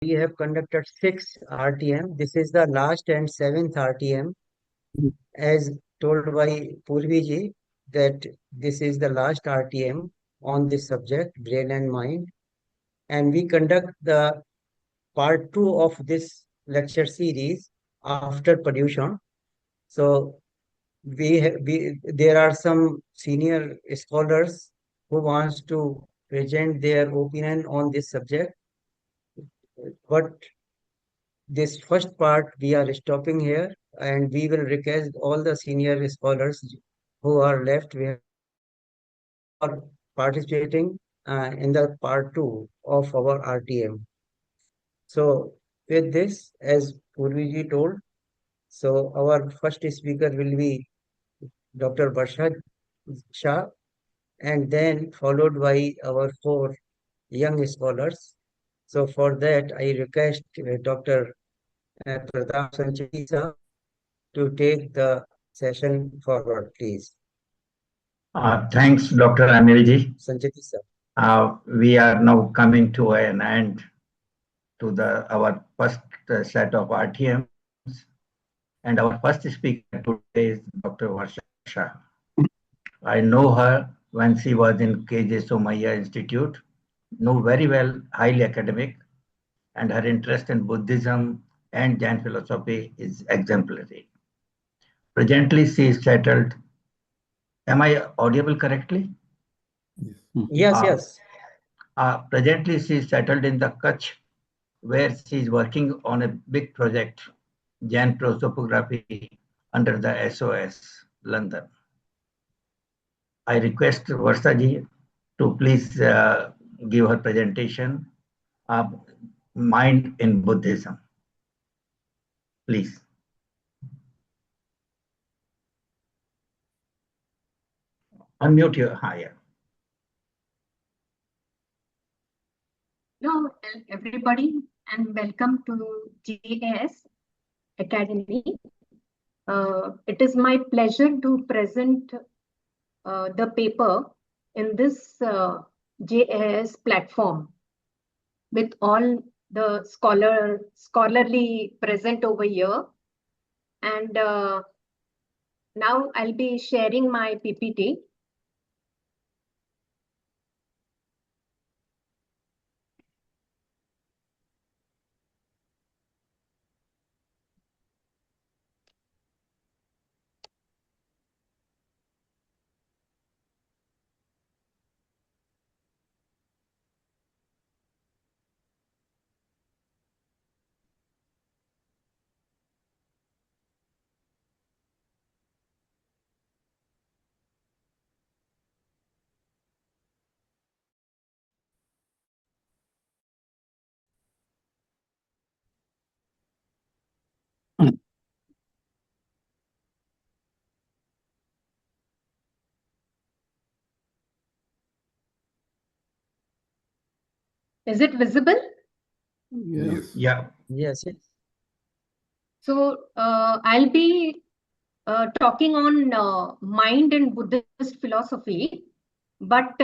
we have conducted 6 RTM. This is the last and 7th RTM, as told by Purvi ji, that this is the last RTM on this subject, brain and mind. And we conduct the part 2 of this lecture series after pollution. So there are some senior scholars who wants to present their opinion on this subject. But this first part we are stopping here, and we will request all the senior scholars who are left are participating in the part 2 of our RTM. So with this, as Purviji told, so our first speaker will be Dr. Varsha Shah, and then followed by our 4 young scholars. So for that, I request Dr. Pratap Sancheti sir to take the session forward, please. Thanks, Dr. Anilji. Sancheti sir. We are now coming to an end to our first set of RTMs. And our first speaker today is Dr. Varsha. I know her when she was in KJ Somaiya Institute, know very well, highly academic, and her interest in Buddhism and Jain philosophy is exemplary. Presently, she is settled. Am I audible correctly? Yes. Presently, she is settled in the Kutch, where she is working on a big project, Jain prosopography, under the SOS, London. I request Varsha ji to please give her presentation of Mind in Buddhism. Please. Unmute your higher. Hello, everybody, and welcome to JAS Academy. It is my pleasure to present the paper in this JAS platform with all the scholarly present over here. And now I'll be sharing my PPT. Is it visible? Yes. Yeah. Yes. So I'll be talking on mind and Buddhist philosophy, but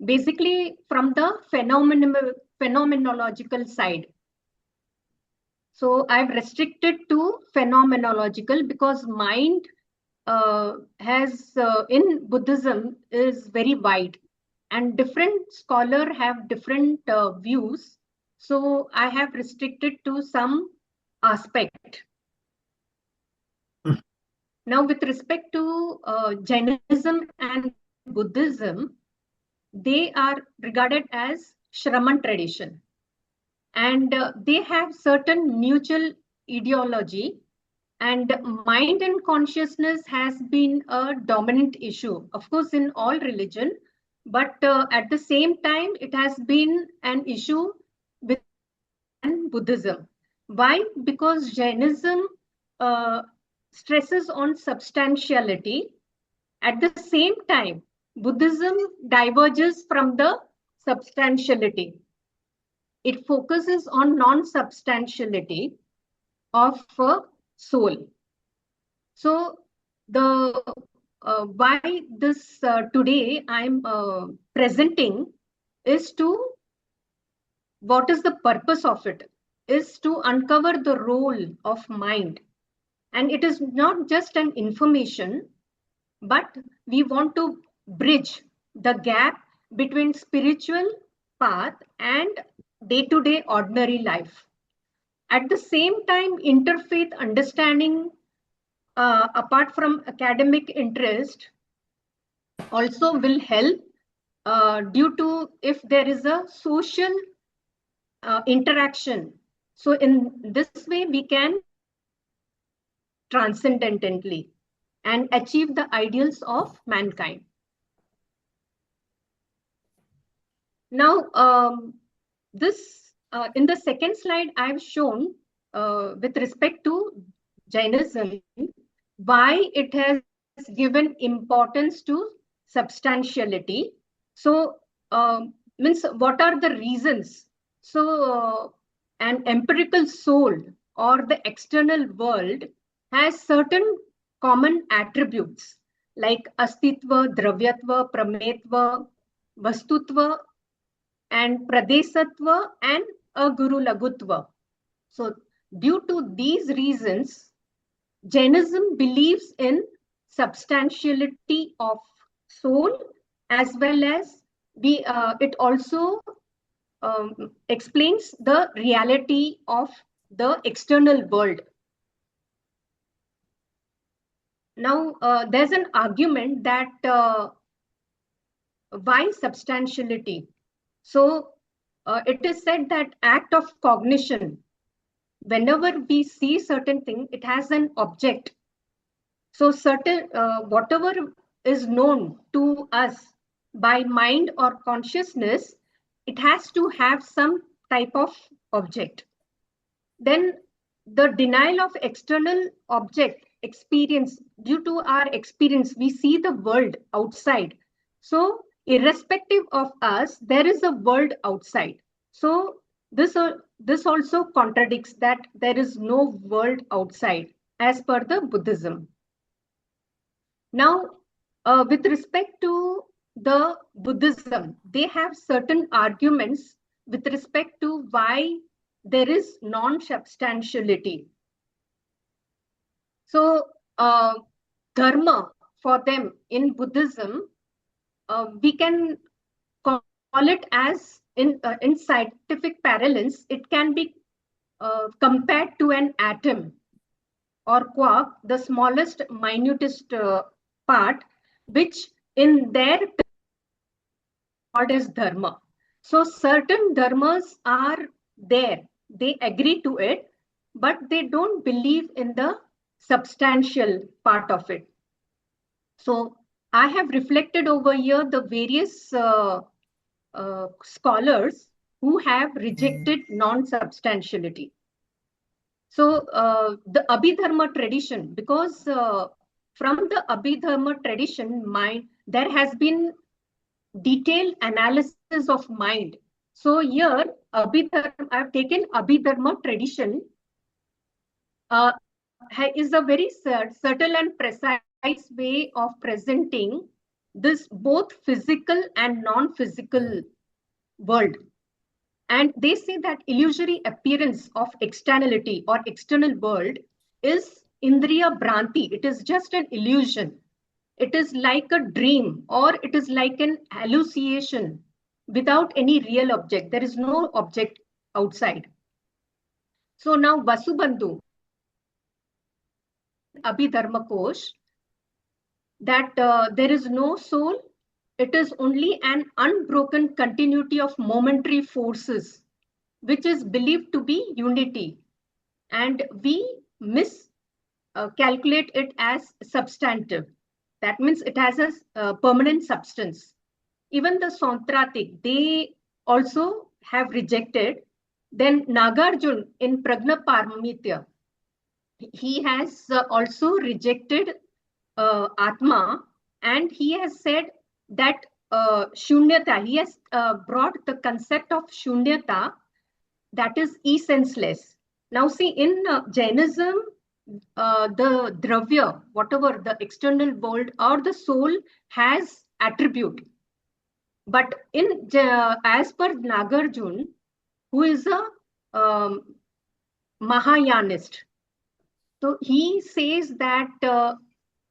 basically from the phenomenological side. So I've restricted to phenomenological because mind has in Buddhism is very wide, and different scholars have different views. So I have restricted to some aspect. Now, with respect to Jainism and Buddhism, they are regarded as Shraman tradition, and they have certain mutual ideology, and mind and consciousness has been a dominant issue, of course, in all religion, but at the same time, it has been an issue with Buddhism. Why? Because Jainism stresses on substantiality. At the same time, Buddhism diverges from the substantiality. It focuses on non-substantiality of soul. So the why this today I'm presenting is to what is the purpose of it? Is to uncover the role of mind. And it is not just an information, but we want to bridge the gap between spiritual path and day-to-day ordinary life. At the same time, interfaith understanding, apart from academic interest, also will help due to if there is a social interaction. So in this way, we can transcendentally and achieve the ideals of mankind. Now, this in the second slide, I've shown with respect to Jainism, why it has given importance to substantiality. So, means what are the reasons? So, an empirical soul or the external world has certain common attributes like astitva, dravyatva, prametva, vastutva, and pradesatva and aguru lagutva. So, due to these reasons, Jainism believes in substantiality of soul as well as it also explains the reality of the external world. Now, there's an argument that why substantiality? So, it is said that act of cognition, whenever we see certain thing, it has an object. So certain whatever is known to us by mind or consciousness, it has to have some type of object. Then the denial of external object experience, due to our experience, we see the world outside. So irrespective of us, there is a world outside. So this also contradicts that there is no world outside as per the Buddhism. Now, with respect to the Buddhism, they have certain arguments with respect to why there is non-substantiality. So, dharma for them in Buddhism, we can call it as in scientific parlance, it can be compared to an atom or quark, the smallest, minutest part, which in their called as dharma. So certain dharmas are there, they agree to it, but they don't believe in the substantial part of it. So I have reflected over here the various scholars who have rejected non-substantiality. So the Abhidharma tradition, because from the Abhidharma tradition, there has been detailed analysis of mind. So here, I've taken Abhidharma tradition, is a very subtle and precise way of presenting this both physical and non-physical world. And they say that illusory appearance of externality or external world is indriya bhranti. It is just an illusion. It is like a dream or it is like an hallucination without any real object. There is no object outside. So now Vasubandhu, Abhidharma Kosh, that there is no soul. It is only an unbroken continuity of momentary forces, which is believed to be unity. And we miscalculate it as substantive. That means it has a permanent substance. Even the Santratik, they also have rejected. Then Nagarjun in Pragna Paramitya, he has also rejected Atma, and he has said that Shunyata, he has brought the concept of Shunyata, that is essenceless. Now see, in Jainism, the dravya, whatever the external world or the soul has attribute. But in as per Nagarjun, who is a Mahayanist. So he says that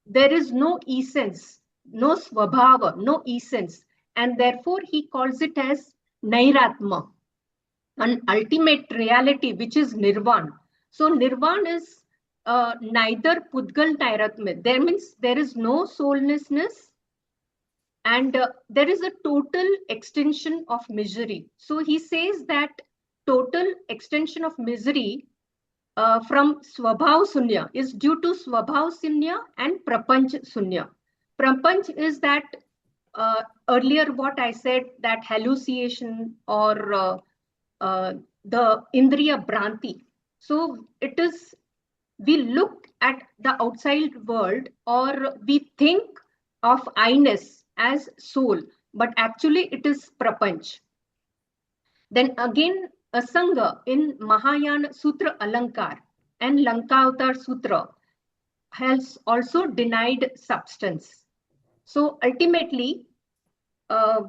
there is no essence, no svabhava, no essence, and therefore he calls it as Nairatma, an ultimate reality, which is Nirvana. So Nirvana is neither Pudgal Nairatma. There means there is no soulnessness, and there is a total extension of misery. So he says that total extension of misery from Swabhav Sunya is due to Swabhav Sunya and Prapanch Sunya. Prapanch is that earlier what I said, that hallucination or the Indriya Bhranti. So it is, we look at the outside world or we think of I-ness as soul, but actually it is Prapanch. Then again, Asanga in Mahayana Sutra Alankar and Lankavatar Sutra has also denied substance. So ultimately,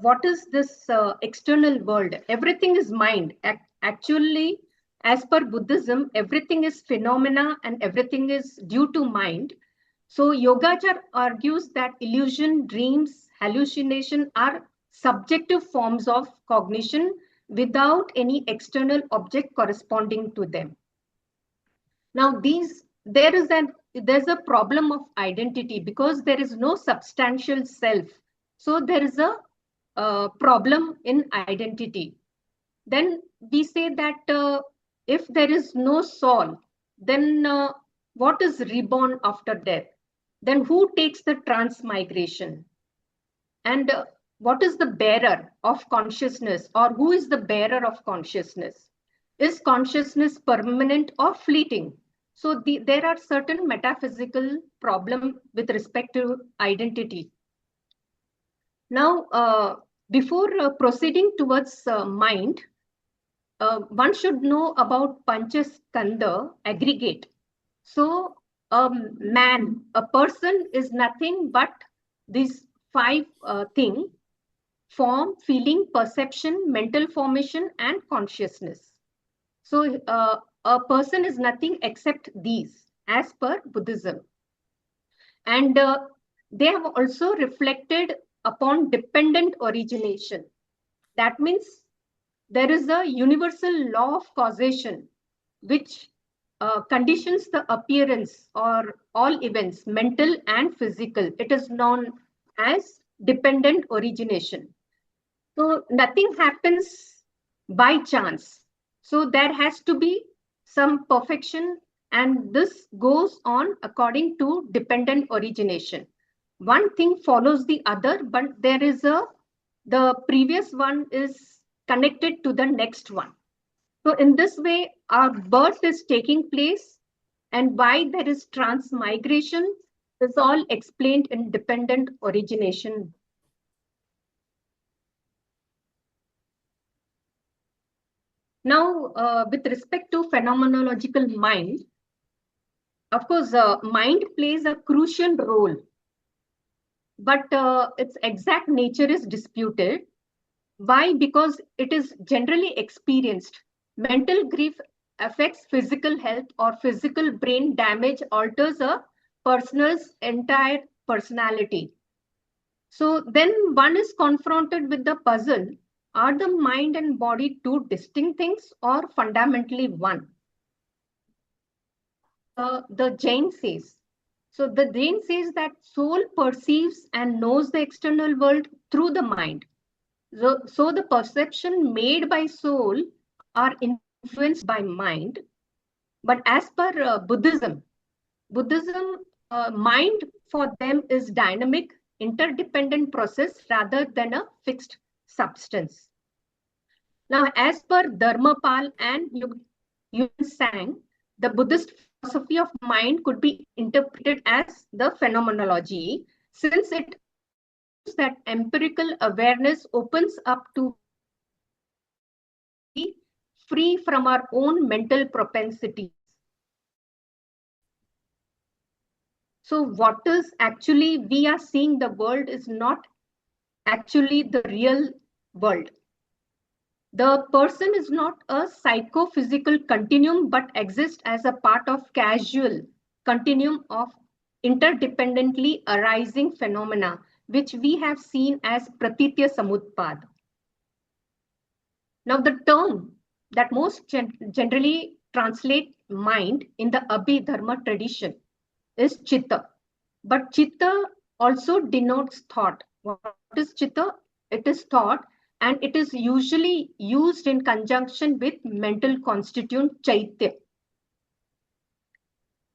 what is this external world? Everything is mind. Actually, as per Buddhism, everything is phenomena and everything is due to mind. So Yogacar argues that illusion, dreams, hallucination are subjective forms of cognition without any external object corresponding to them. Now, there's a problem of identity because there is no substantial self. So there is a problem in identity. Then we say that if there is no soul, then what is reborn after death? Then who takes the transmigration? And what is the bearer of consciousness, or who is the bearer of consciousness? Is consciousness permanent or fleeting? So there are certain metaphysical problems with respect to identity. Now, before proceeding towards mind, one should know about Panchaskanda aggregate. So a person is nothing but these five things: form, feeling, perception, mental formation, and consciousness. So a person is nothing except these, as per Buddhism. And they have also reflected upon dependent origination. That means there is a universal law of causation which conditions the appearance or all events, mental and physical. It is known as dependent origination. So nothing happens by chance. So there has to be some perfection, and this goes on according to dependent origination. One thing follows the other, but the previous one is connected to the next one. So in this way, our birth is taking place, and why there is transmigration is all explained in dependent origination. Now, with respect to phenomenological mind, of course, mind plays a crucial role, but its exact nature is disputed. Why? Because it is generally experienced. Mental grief affects physical health, or physical brain damage alters a person's entire personality. So then one is confronted with the puzzle: are the mind and body two distinct things or fundamentally one? The Jain says. So the Jain says that soul perceives and knows the external world through the mind. So the perception made by soul are influenced by mind. But as per Buddhism, mind for them is dynamic, interdependent process rather than a fixed substance. Now, as per Dharmapal and Yuan Sang, the Buddhist philosophy of mind could be interpreted as the phenomenology, since it argues that empirical awareness opens up to be free from our own mental propensities. So what is actually we are seeing, the world is not actually the real world. The person is not a psychophysical continuum, but exists as a part of causal continuum of interdependently arising phenomena, which we have seen as pratitya samutpad. Now, the term that most generally translate mind in the Abhidharma tradition is chitta. But chitta also denotes thought. What is chitta? It is thought, and it is usually used in conjunction with mental constituent chaitya,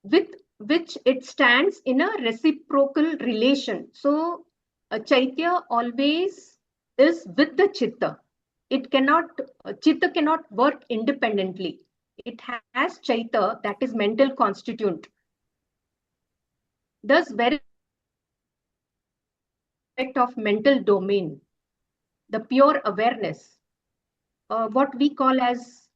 with which it stands in a reciprocal relation. So, a chaitya always is with the chitta. It cannot, chitta cannot work independently. It has chaitya, that is mental constituent. Thus, wherever aspect of mental domain, the pure awareness, what we call as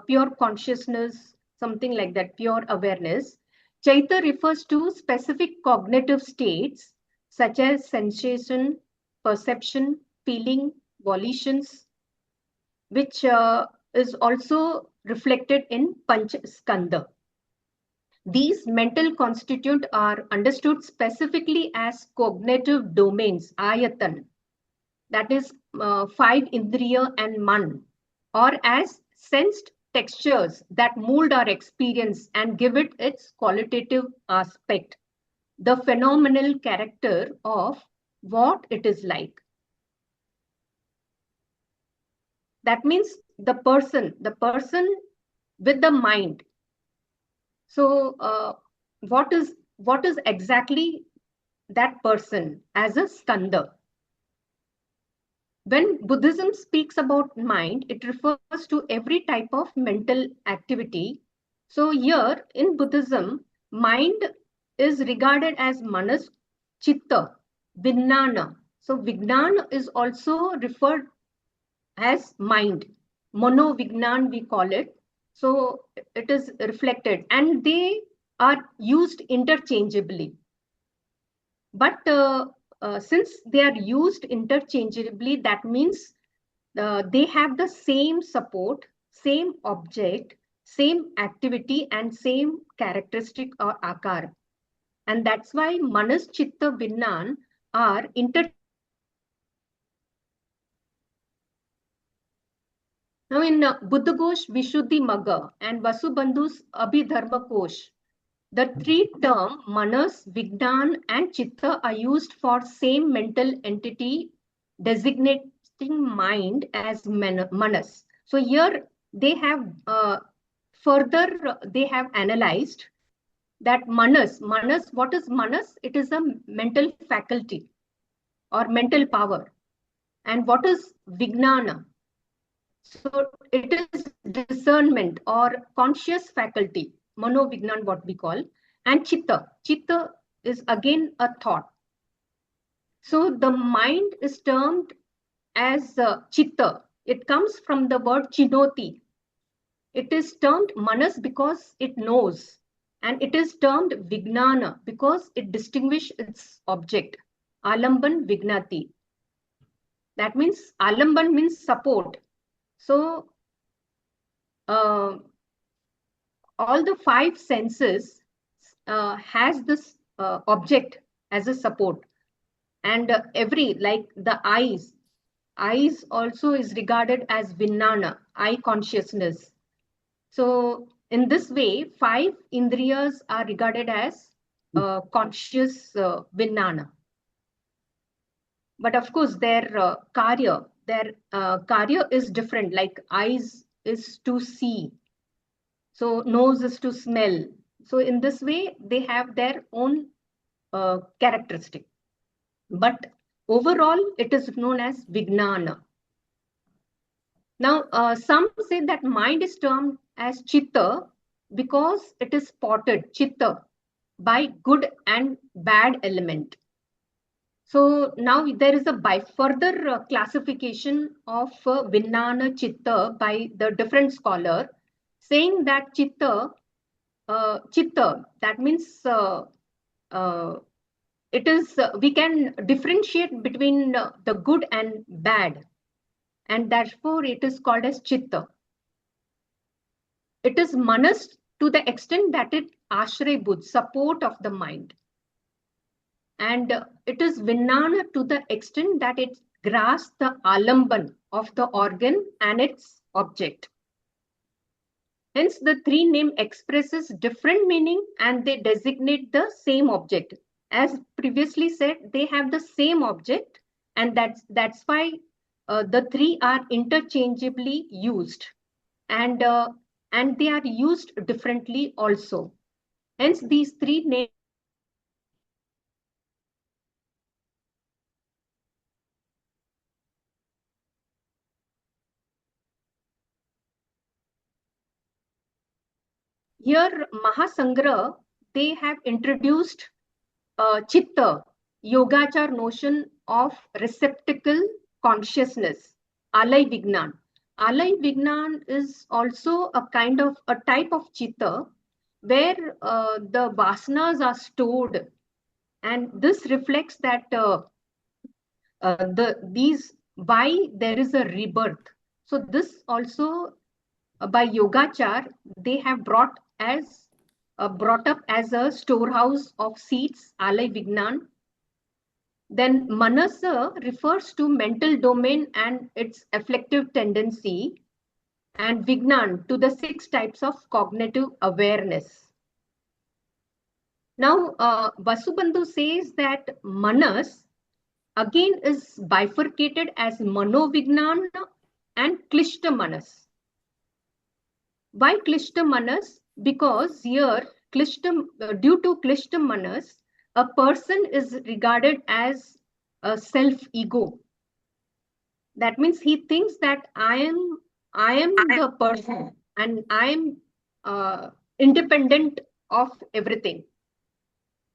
pure consciousness, something like that, pure awareness. Chaita refers to specific cognitive states such as sensation, perception, feeling, volitions, which is also reflected in Panch Skanda. These mental constituent are understood specifically as cognitive domains, ayatan, that is five indriya and man, or as sensed textures that mold our experience and give it its qualitative aspect, the phenomenal character of what it is like. That means the person with the mind. So what is exactly that person as a skanda? When Buddhism speaks about mind, it refers to every type of mental activity. So here in Buddhism, mind is regarded as manas, chitta, vijnana. So vijnana is also referred as mind. Mono vijnan we call it. So it is reflected, and they are used interchangeably. But since they are used interchangeably, that means they have the same support, same object, same activity, and same characteristic or akar. And that's why manas, chitta, vijnan are Now in Buddha Ghosh, Vishuddhi Magga and Vasubandhu's Abhidharma Kosh, the three terms manas, vijnan, and chitta are used for same mental entity designating mind as manas. So here they have further they have analyzed that manas, what is manas? It is a mental faculty or mental power. And what is vijnana? So it is discernment or conscious faculty, manovignan, what we call, and chitta. Chitta is again a thought. So the mind is termed as chitta. It comes from the word chinoti. It is termed manas because it knows, and it is termed vignana because it distinguishes its object. Alamban vignati. That means alamban means support. So all the five senses has this object as a support, and every, like the eyes also is regarded as vijnana, eye consciousness. So in this way, five indriyas are regarded as conscious vijnana. But of course their karya is different. Like eyes is to see, so nose is to smell. So in this way, they have their own characteristic. But overall, it is known as Vijnana. Now, some say that mind is termed as Chitta because it is spotted, Chitta, by good and bad element. So now there is a further classification of Vijnana Chitta by the different scholar, saying that Chitta, that means it is we can differentiate between the good and bad, and therefore it is called as chitta. It is manas to the extent that it ashray buddh, support of the mind. And it is vijnana to the extent that it grasps the alamban of the organ and its object. Hence, the three name expresses different meaning and they designate the same object. As previously said, they have the same object, and that's why the three are interchangeably used, and they are used differently also. Hence, these three names. Here, Mahasangra, they have introduced chitta, yogachar notion of receptacle consciousness, alay vignan. Alay vignan is also a kind of a type of chitta where the vasanas are stored, and this reflects that these why there is a rebirth. So this also by yogachar they have brought up as a storehouse of seeds, alay vignan. Then manasa refers to mental domain and its afflictive tendency, and vignan to the 6 types of cognitive awareness. Now, Vasubandhu says that manas again is bifurcated as manovignan and klishta manas. Why klishta manas? Because here, due to klishta manas, a person is regarded as a self-ego. That means he thinks that I am the person and I am independent of everything.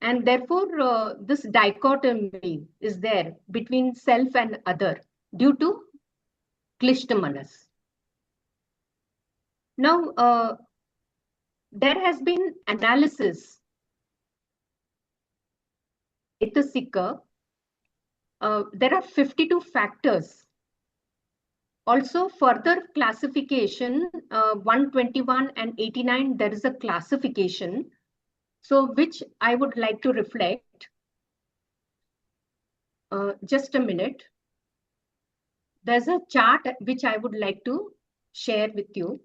And therefore, this dichotomy is there between self and other due to klishta manas. Now, there has been analysis, Itasika. There are 52 factors. Also, further classification, 121 and 89, there is a classification. So, which I would like to reflect. Just a minute. There's a chart which I would like to share with you.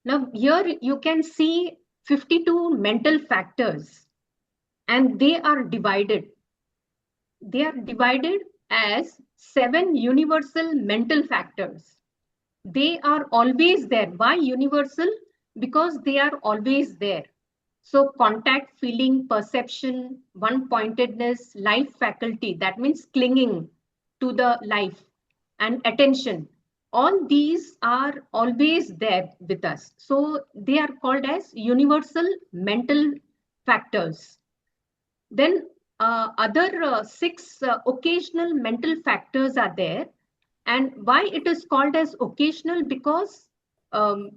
Now, here you can see 52 mental factors, and they are divided. They are divided as 7 universal mental factors. They are always there. Why universal? Because they are always there. So contact, feeling, perception, one-pointedness, life faculty, that means clinging to the life, and attention. All these are always there with us. So they are called as universal mental factors. Then other 6 occasional mental factors are there. And why it is called as occasional? Because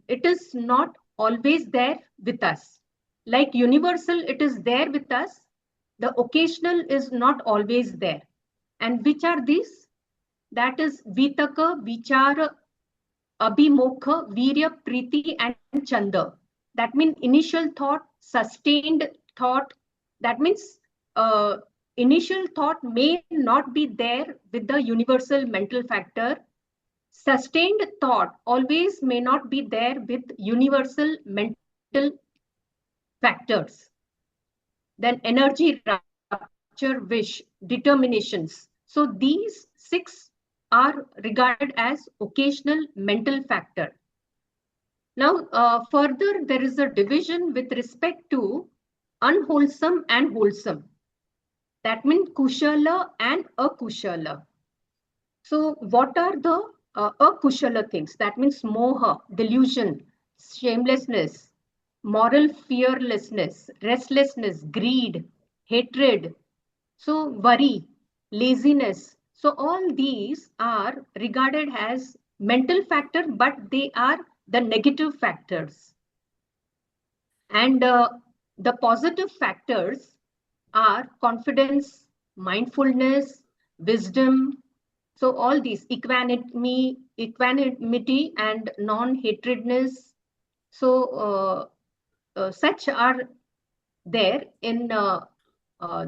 it is not always there with us. Like universal, it is there with us. The occasional is not always there. And which are these? That is vitaka, vichara, abhimokha, virya, priti, and chanda. That means initial thought, sustained thought. That means initial thought may not be there with the universal mental factor. Sustained thought always may not be there with universal mental factors. Then energy, rapture, wish, determinations. So these 6 are regarded as occasional mental factor. Now, further, there is a division with respect to unwholesome and wholesome. That means kushala and akushala. So what are the akushala things? That means moha, delusion, shamelessness, moral fearlessness, restlessness, greed, hatred, so worry, laziness. So all these are regarded as mental factor, but they are the negative factors. And the positive factors are confidence, mindfulness, wisdom. So all these equanimity and non-hatredness. So such are there in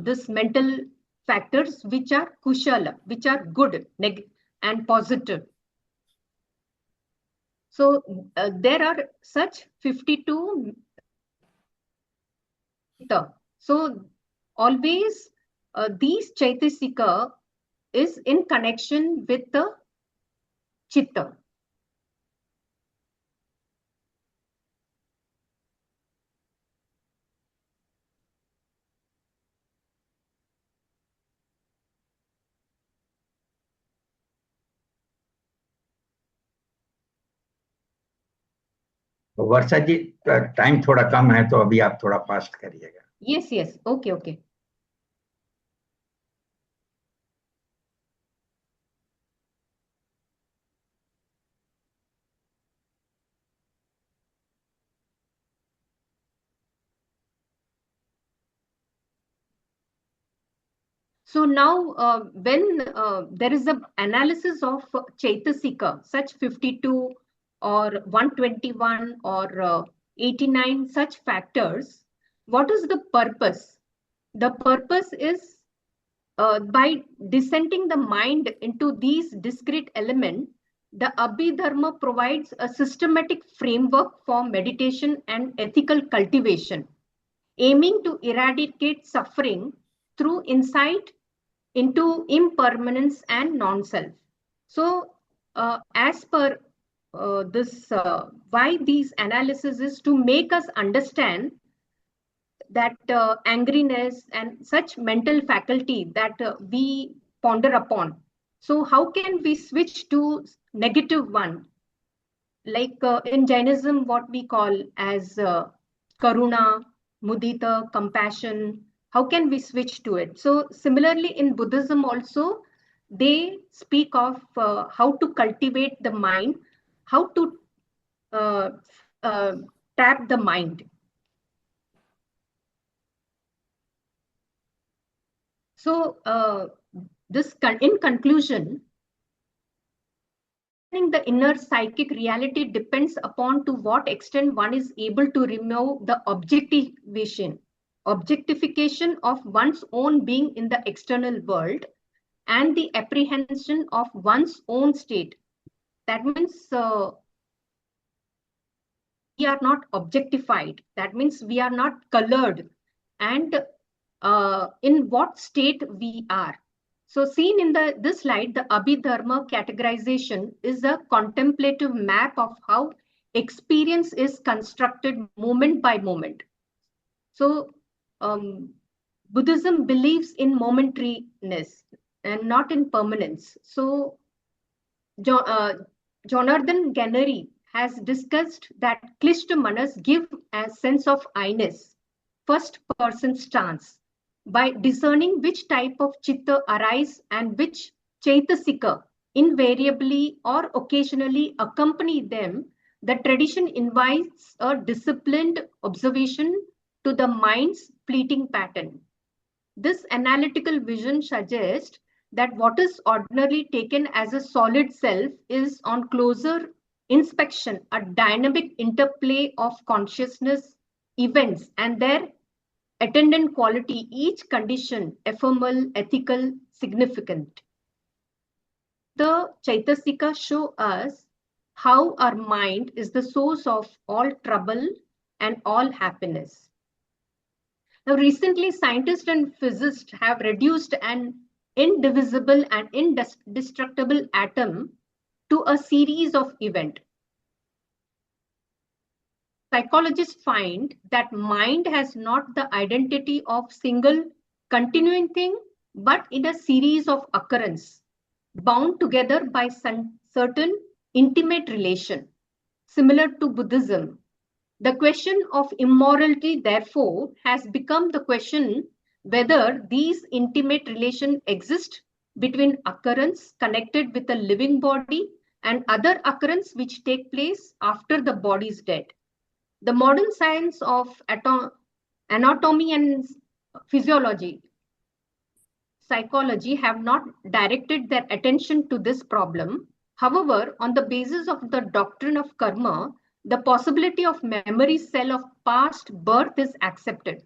this mental factors which are kushala, which are good and positive. So there are such 52. So always these Chaitasika is in connection with the Chitta. Varsha ji, time थोड़ा कम है तो अभी आप थोड़ा fast करिएगा. Yes, yes. Okay, okay. So now, when there is an analysis of Chaitasika, such 52 or 121 or 89 such factors, what is the purpose? The purpose is by dissenting the mind into these discrete elements, the Abhidharma provides a systematic framework for meditation and ethical cultivation, aiming to eradicate suffering through insight into impermanence and non-self. So, as per this, why these analysis is to make us understand that angriness and such mental faculty that we ponder upon. So, how can we switch to negative one? Like in Jainism, what we call as karuna, mudita, compassion. How can we switch to it? So similarly in Buddhism also, they speak of how to cultivate the mind, how to uh, uh, tap the mind. So in conclusion, the inner psychic reality depends upon to what extent one is able to remove the objectification of one's own being in the external world and the apprehension of one's own state. That means we are not objectified. That means we are not colored. And in what state we are. So seen in this slide, the Abhidharma categorization is a contemplative map of how experience is constructed moment by moment. So Buddhism believes in momentariness and not in permanence. So Jonathan Gannery has discussed that Klishta Manas give a sense of I-ness, first person stance, by discerning which type of chitta arise and which chaitasika invariably or occasionally accompany them. The tradition invites a disciplined observation to the mind's fleeting pattern. This analytical vision suggests that what is ordinarily taken as a solid self is on closer inspection a dynamic interplay of consciousness, events, and their attendant quality, each condition ephemeral, ethical, significant. The Chaitasika show us how our mind is the source of all trouble and all happiness. Now, recently, scientists and physicists have reduced an indivisible and indestructible atom to a series of events. Psychologists find that mind has not the identity of single continuing thing, but in a series of occurrence, bound together by some certain intimate relation, similar to Buddhism. The question of immorality, therefore, has become the question whether these intimate relations exist between occurrence connected with a living body and other occurrence which take place after the body is dead. The modern science of anatomy and physiology, psychology have not directed their attention to this problem. However, on the basis of the doctrine of karma, the possibility of memory cell of past birth is accepted.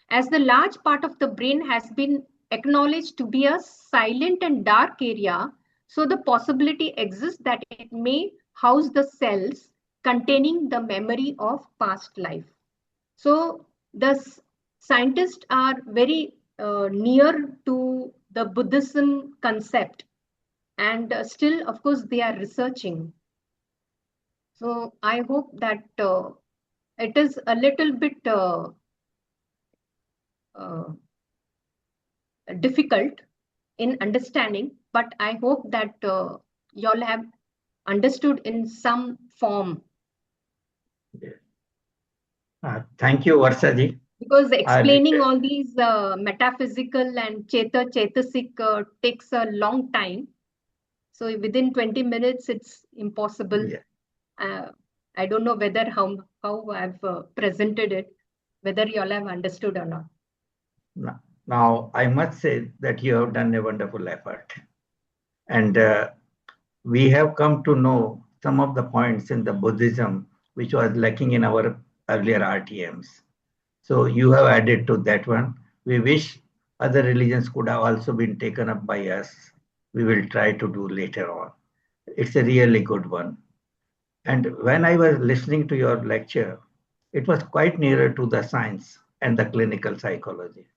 As the large part of the brain has been acknowledged to be a silent and dark area, so the possibility exists that it may house the cells containing the memory of past life. So the scientists are very near to the Buddhism concept, and still, of course, they are researching. So I hope that it is a little bit uh, difficult in understanding, but I hope that y'all have understood in some form. Thank you, Varsha ji. Because explaining all these metaphysical and Chetasic takes a long time. So within 20 minutes, it's impossible. Yeah. I don't know whether how I've presented it, whether you all have understood or not. Now, I must say that you have done a wonderful effort. And we have come to know some of the points in the Buddhism which was lacking in our earlier RTMs. So you have added to that one. We wish other religions could have also been taken up by us. We will try to do later on. It's a really good one. And when I was listening to your lecture, it was quite nearer to the science and the clinical psychology.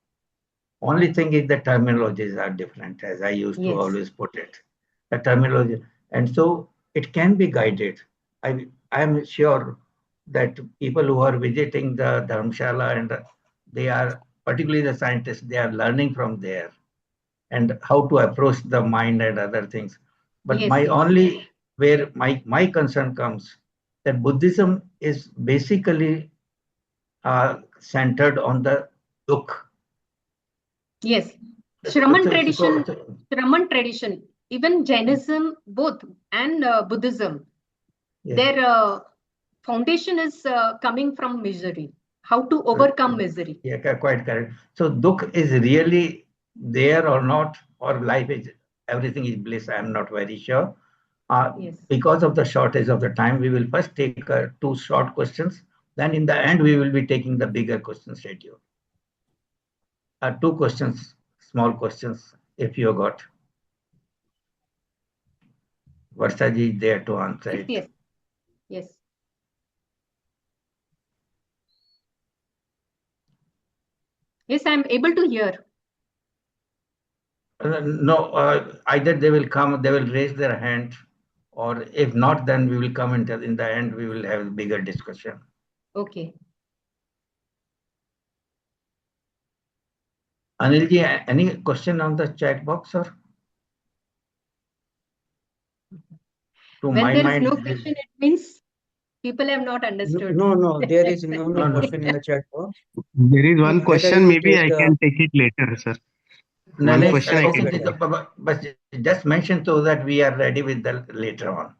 Only thing is the terminologies are different, as I used to always put it. The terminology, and so it can be guided. I am sure that people who are visiting the Dharmshala and they are, particularly the scientists, they are learning from there and how to approach the mind and other things. But where my concern comes, that Buddhism is basically centered on the dukh. Yes, Shraman tradition, even Jainism, both, and Buddhism, their foundation is coming from misery. How to overcome misery. Yeah, quite correct. So dukh is really there or not, or life is everything is bliss. I'm not very sure. Because of the shortage of the time, we will first take two short questions. Then in the end, we will be taking the bigger question schedule. Two questions, small questions, if you got. Varsha ji is there to answer it. Yes. Yes, I'm able to hear. No, either they will come, they will raise their hand, or if not, then we will come until in the end, we will have a bigger discussion. Okay. Anilji, any question on the chat box, sir? When there is no question, it means people have not understood. No, there is no question in the chat box. There is one question, maybe I can take it later, sir. One question I can take. But just mention so that we are ready with the later on.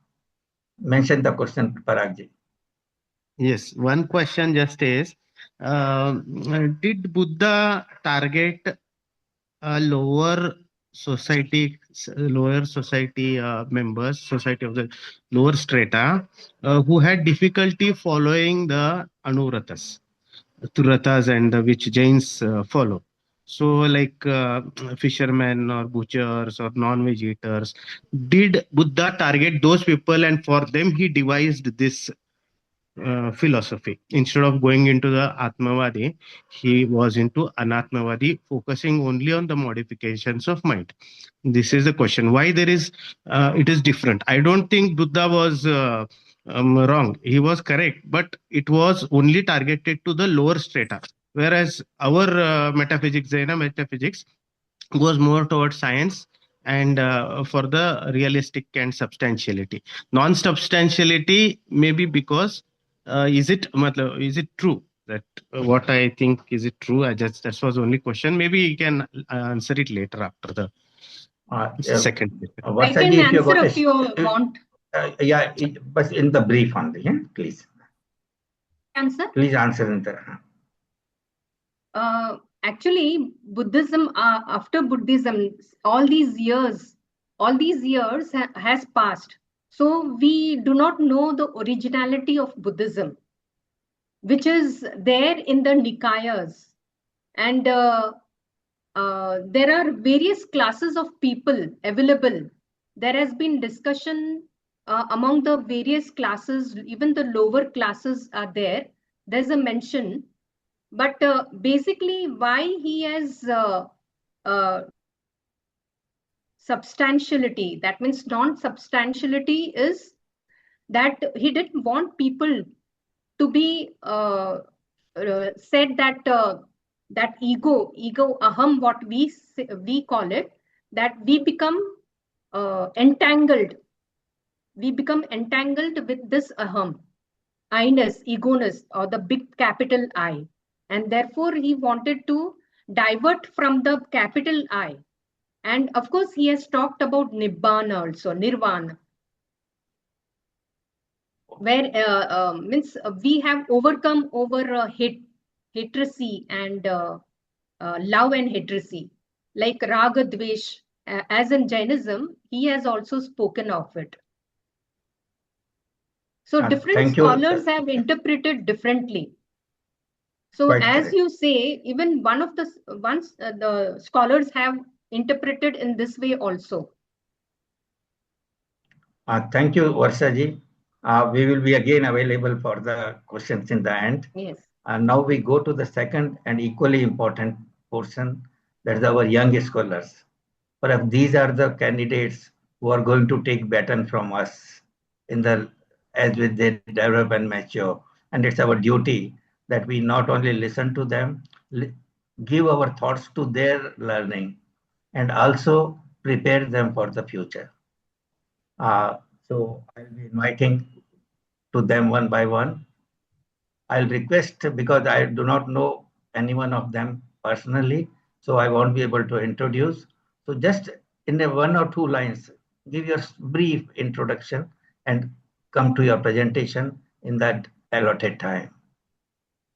Mention the question, Paragji. Yes, one question just is, did Buddha target lower society members, society of the lower strata, who had difficulty following the Anuvratas, Turatas, and which Jains follow? So, like fishermen or butchers or non-veg eaters, did Buddha target those people, and for them he devised this philosophy? Instead of going into the Atmavadi, he was into Anatmavadi, focusing only on the modifications of mind. This is the question. Why there is it is different? I don't think Buddha was wrong. He was correct, but it was only targeted to the lower strata. Whereas our metaphysics, Jaina metaphysics, goes more towards science and for the realistic and substantiality. Non-substantiality maybe because is it true that what I think, is it true? That was only question. Maybe you can answer it later after the Second. I Varsha can ji, if you answer got if you want. yeah, but in the brief only, please. Answer? Please answer in the. Actually, Buddhism, after Buddhism, all these years has passed. So we do not know the originality of Buddhism, which is there in the Nikayas. And there are various classes of people available. There has been discussion among the various classes, even the lower classes are there. There's a mention, but basically, why he has substantiality, that means non-substantiality, is that he didn't want people to be said that that ego aham, what we call it, that entangled. We become entangled with this aham, I-ness, ego-ness, or the big capital I. And therefore, he wanted to divert from the capital I. And of course, he has talked about Nibbana also, Nirvana, where means we have overcome over hatred and love and hatred. Like Raga Dvesh, as in Jainism, he has also spoken of it. So different Thank you. scholars have interpreted differently. So Quite as correct. you say, even the scholars have interpreted in this way also. Thank you, Varsha ji. We will be again available for the questions in the end. Yes. Now we go to the second and equally important portion, that is our young scholars. Perhaps these are the candidates who are going to take baton from us as they develop and mature. And it's our duty that we not only listen to them, give our thoughts to their learning, and also prepare them for the future. So I'll be inviting to them one by one. I'll request, because I do not know any one of them personally, so I won't be able to introduce. So just in a 1 or 2 lines, give your brief introduction and come to your presentation in that allotted time.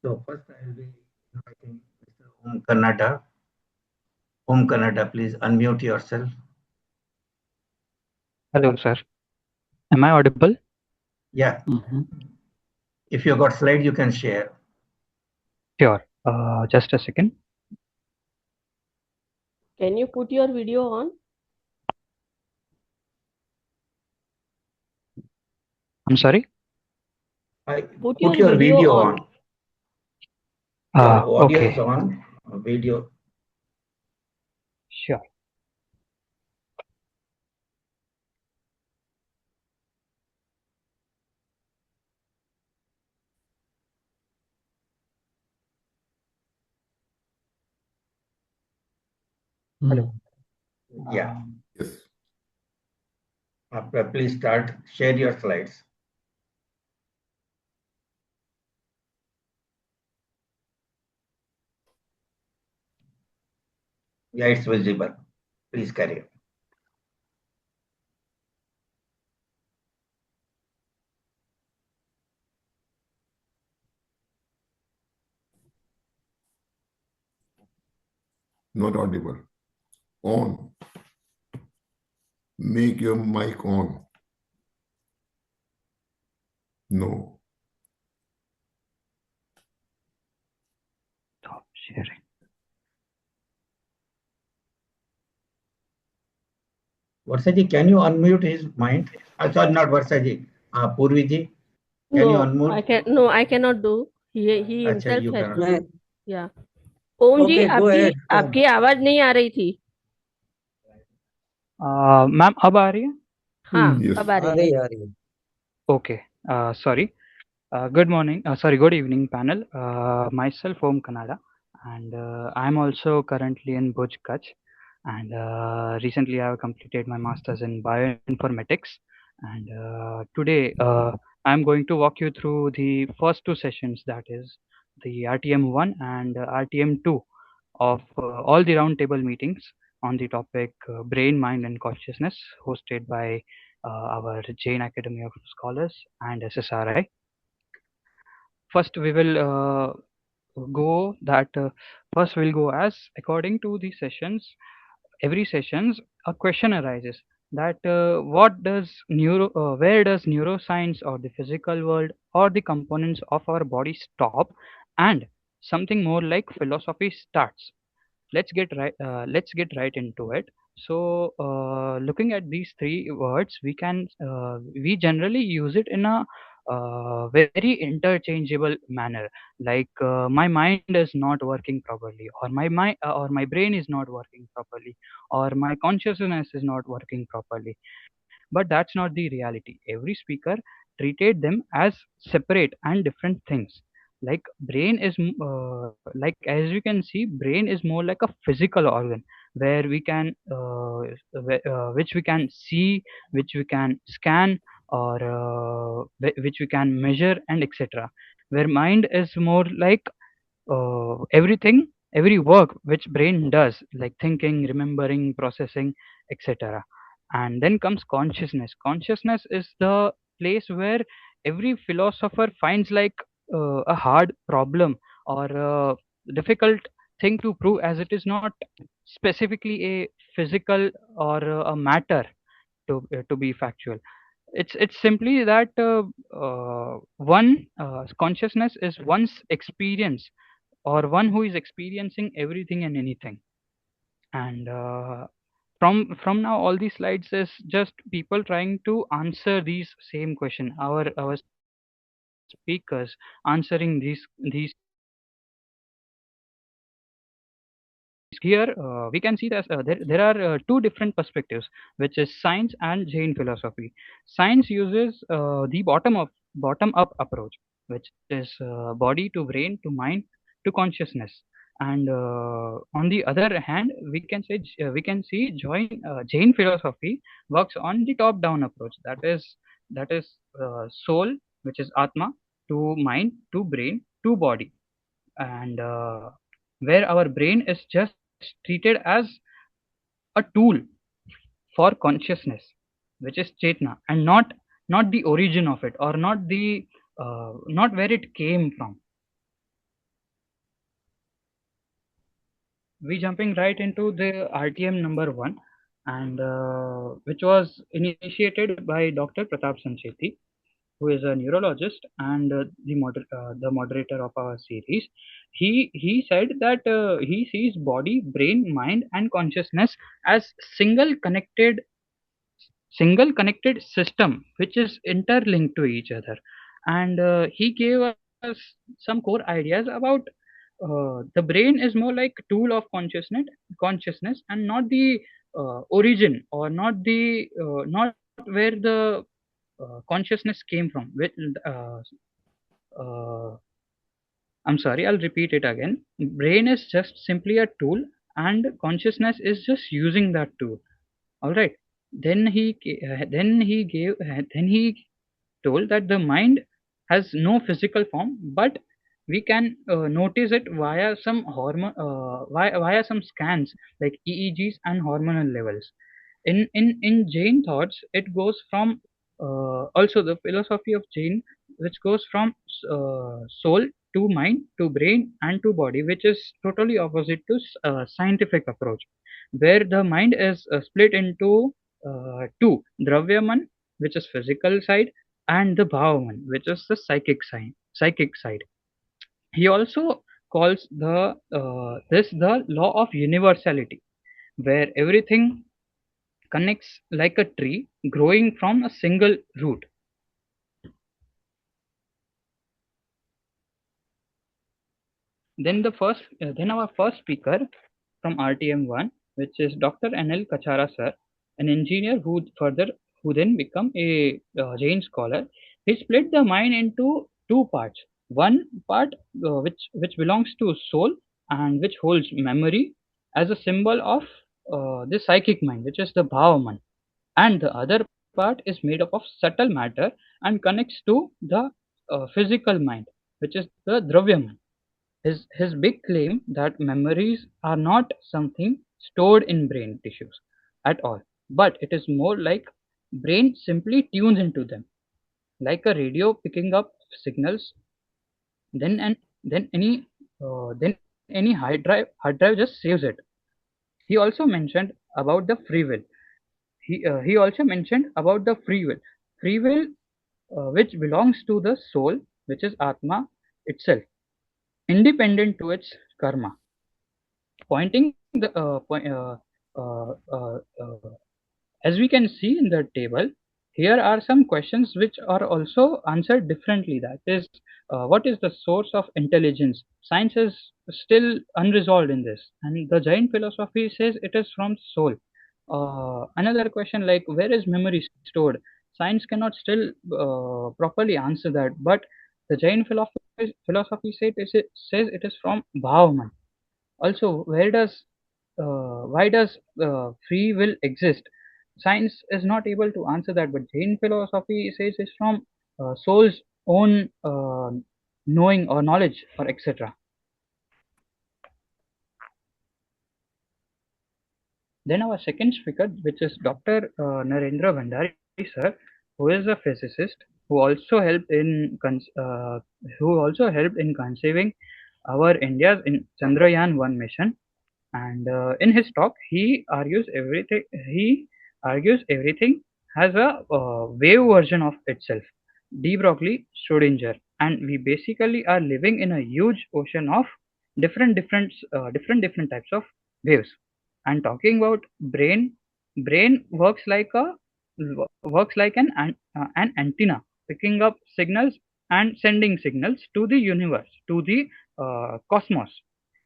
So first I will be inviting Mr. Om Kannada. Om Kannada, please unmute yourself. Hello, sir. Am I audible? Yeah. If you got slide, you can share. Sure. Just a second. Can you put your video on? I'm sorry? Put your video on. Your audio is on, video. Sure. Hello. Yeah. Yes. Please start. Share your slides. Yeah, it's visible. Please carry on. Not audible. On. Make your mic on. No. Stop sharing. Varsha ji, can you unmute his mic? Sorry, not Varsha ji. Purvi ji, can you unmute? No, I cannot do. He himself you has cannot. to do. Yeah. Om ji, Okay, go ahead. आपकी आवाज नहीं आ रही थी. Ma'am, अब आ रही है? हाँ, Yes. अब आ आ रही है. रही है. Okay. Sorry. Good morning. Good evening, panel. Myself, Om Kannada, and I'm also currently in Bhuj, Kutch. And recently, I have completed my master's in bioinformatics. And today, I'm going to walk you through the first 2 sessions, that is the RTM 1 and RTM 2 of all the roundtable meetings on the topic Brain, Mind, and Consciousness, hosted by our Jain Academy of Scholars and SSRI. First, we will go that first we'll go as according to the sessions. Every sessions a question arises that where does neuroscience or the physical world or the components of our body stop and something more like philosophy starts. Let's get right into it. So looking at these three words, we generally use it in a very interchangeable manner, like my mind is not working properly, or my brain is not working properly, or my consciousness is not working properly. But that's not the reality. Every speaker treated them as separate and different things. Like like as you can see, brain is more like a physical organ where we can which we can see, which we can scan, or which we can measure, and etc. Where mind is more like everything, every work which brain does, like thinking, remembering, processing, etc. And then comes consciousness. Consciousness is the place where every philosopher finds like a hard problem or a difficult thing to prove, as it is not specifically a physical or a matter to be factual. It's simply that one consciousness is one's experience, or one who is experiencing everything and anything. And from now, all these slides is just people trying to answer these same question, our speakers answering these questions. Here we can see that there are two different perspectives, which is science and Jain philosophy. Science uses the bottom up approach, which is body to brain to mind to consciousness. And on the other hand, we can see Jain philosophy works on the top down approach, that is soul, which is atma, to mind to brain to body. And where our brain is just treated as a tool for consciousness, which is chetna, and not the origin of it, or not where it came from. We jumping right into the RTM number one, and which was initiated by Dr. Pratap Sancheti, who is a neurologist and the moderator of our series. He said that he sees body, brain, mind, and consciousness as single connected system which is interlinked to each other. And he gave us some core ideas about the brain is more like tool of consciousness, and not the origin, or not where the consciousness came from. Uh, I'm sorry, I'll repeat it again. Brain is just simply a tool, and consciousness is just using that tool. All right. Then he told that the mind has no physical form, but we can notice it via some via some scans, like EEGs and hormonal levels. In Jain thoughts, it goes from also the philosophy of Jain, which goes from soul to mind to brain and to body, which is totally opposite to scientific approach, where the mind is split into two: dravyaman, which is physical side, and the bhavaman, which is the psychic side. He also calls this the law of universality, where everything connects like a tree growing from a single root. Then our first speaker from RTM1, which is Dr. NL Kachara sir, an engineer who then become a Jain scholar. He split the mind into two parts. One part which belongs to soul, and which holds memory as a symbol of the psychic mind, which is the bhavaman, and the other part is made up of subtle matter and connects to the physical mind, which is the dravyaman. His big claim that memories are not something stored in brain tissues at all, but it is more like brain simply tunes into them, like a radio picking up signals. Then and then any hard drive just saves it. He also mentioned about the free will. He also mentioned about the free will which belongs to the soul, which is Atma itself, independent to its karma. Pointing the as we can see in the table, here are some questions which are also answered differently. That is, what is the source of intelligence? Science is still unresolved in this, and the Jain philosophy says it is from soul. Another question like where is memory stored? Science cannot still properly answer that, but the Jain philosophy says it is from Bhavaman. Also, why does free will exist? Science is not able to answer that, but Jain philosophy says it's from soul's own knowing or knowledge or etc. Then our second speaker, which is Dr. Narendra Bhandari sir, who is a physicist who also helped in conceiving our India's in Chandrayaan 1 mission. And in his talk, he argues everything. He argues everything has a wave version of itself, de Broglie, Schrodinger, and we basically are living in a huge ocean of different types of waves. And talking about brain works like an antenna, picking up signals and sending signals to the universe, to the cosmos.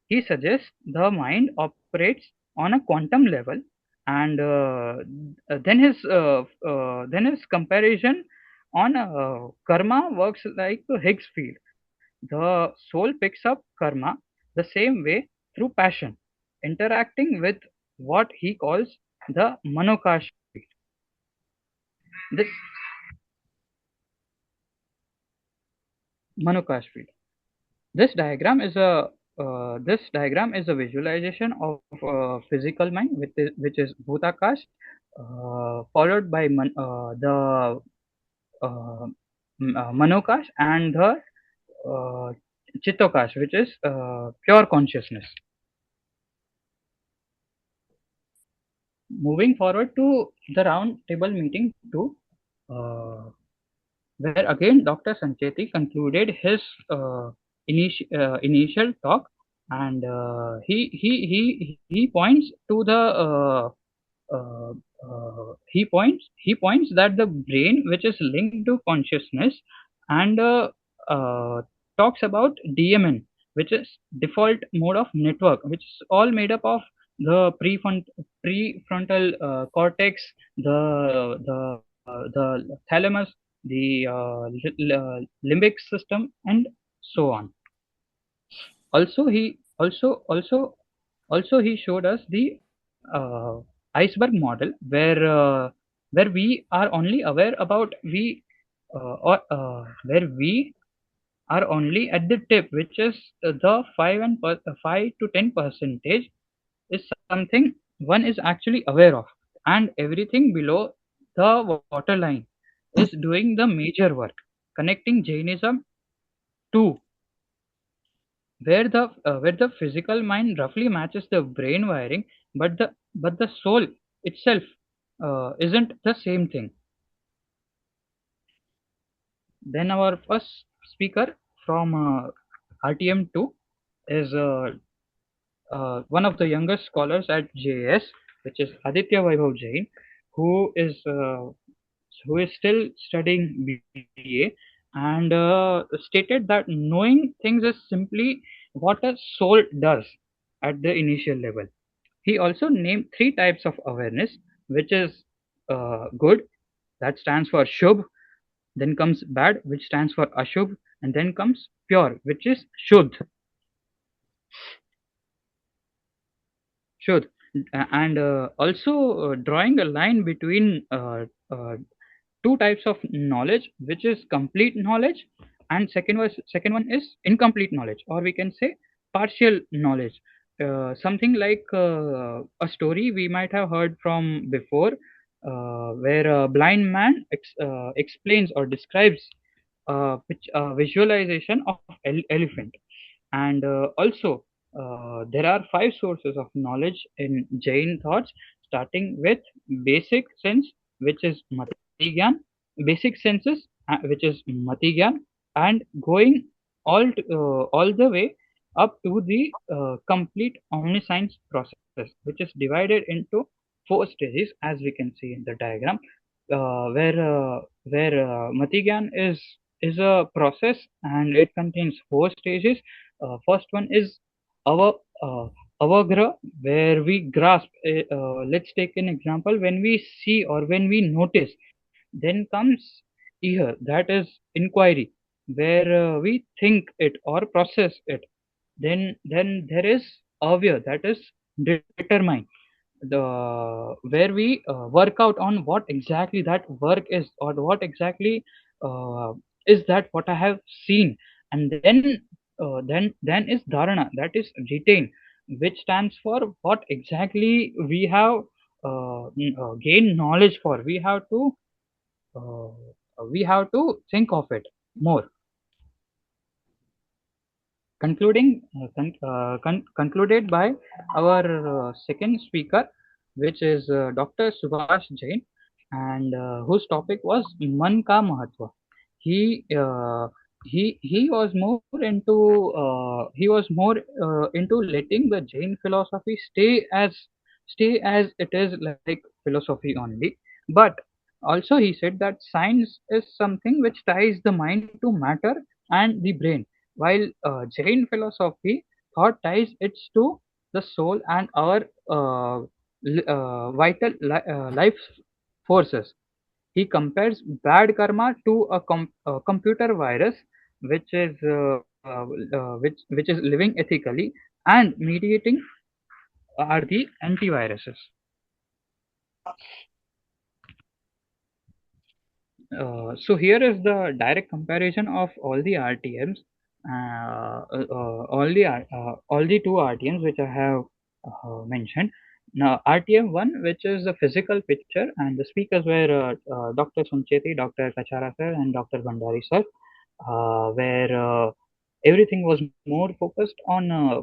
He suggests the mind operates on a quantum level, and then his comparison on karma works like a Higgs field. The soul picks up karma the same way through passion, interacting with what he calls the Manokash field. This Manokash field. This diagram is a visualization of physical mind, which is Bhutakash, followed by the Manokash and the uh, Chittokash, which is pure consciousness. Moving forward to the round table meeting 2, where again Dr. Sancheti concluded his initial talk, and he points to the he points that the brain, which is linked to consciousness, and uh, talks about DMN, which is default mode of network, which is all made up of the prefrontal cortex, the thalamus, the limbic system, and so on. Also he showed us the iceberg model, where we are only aware about or where we are only at the tip, which is the 5 to 10 percentage is something one is actually aware of, and everything below the waterline is doing the major work, connecting Jainism to where the physical mind roughly matches the brain wiring, but the soul itself isn't the same thing. Then our first speaker from RTM 2 is one of the youngest scholars at JS, which is Aditya Vaibhav Jain, who is still studying BA, and stated that knowing things is simply what a soul does at the initial level. He also named 3 types of awareness, which is good, that stands for Shubh, then comes bad, which stands for Ashubh, and then comes pure, which is Shuddh. Sure. And also drawing a line between two types of knowledge, which is complete knowledge, and second one is incomplete knowledge, or we can say partial knowledge. something like a story we might have heard from before, where a blind man explains or describes visualization of elephant. And also, there are five sources of knowledge in Jain thoughts, starting with basic sense, which is Matigyan, basic senses, which is Matigyan, and going all the way up to the complete omniscience process, which is divided into four stages, as we can see in the diagram, where Matigyan is a process and it contains four stages. First one is our avagra, where we grasp. Let's take an example. When we see or when we notice, then comes ear, that is inquiry, where we think it or process it. Then there is avya, that is determine, the where we work out on what exactly that work is, or what exactly uh, is that what I have seen. And then is dharana, that is retain, which stands for what exactly we have gained knowledge for. Uh, we have to think of it more. Concluded by our second speaker, which is Dr. Subhash Jain, and whose topic was Man Ka Mahatva. He uh, he was more into letting the Jain philosophy stay as it is, like philosophy only. But also he said that science is something which ties the mind to matter and the brain, while Jain philosophy thought ties it to the soul and our vital life forces. He compares bad karma to a computer virus, which is which is living ethically, and mediating are the antiviruses. So here is the direct comparison of all the RTMs, all the two RTMs which I have mentioned. Now RTM one, which is the physical picture, and the speakers were Dr. Suncheti, Dr. Kachara sir, and Dr. Bandari sir, where everything was more focused on uh,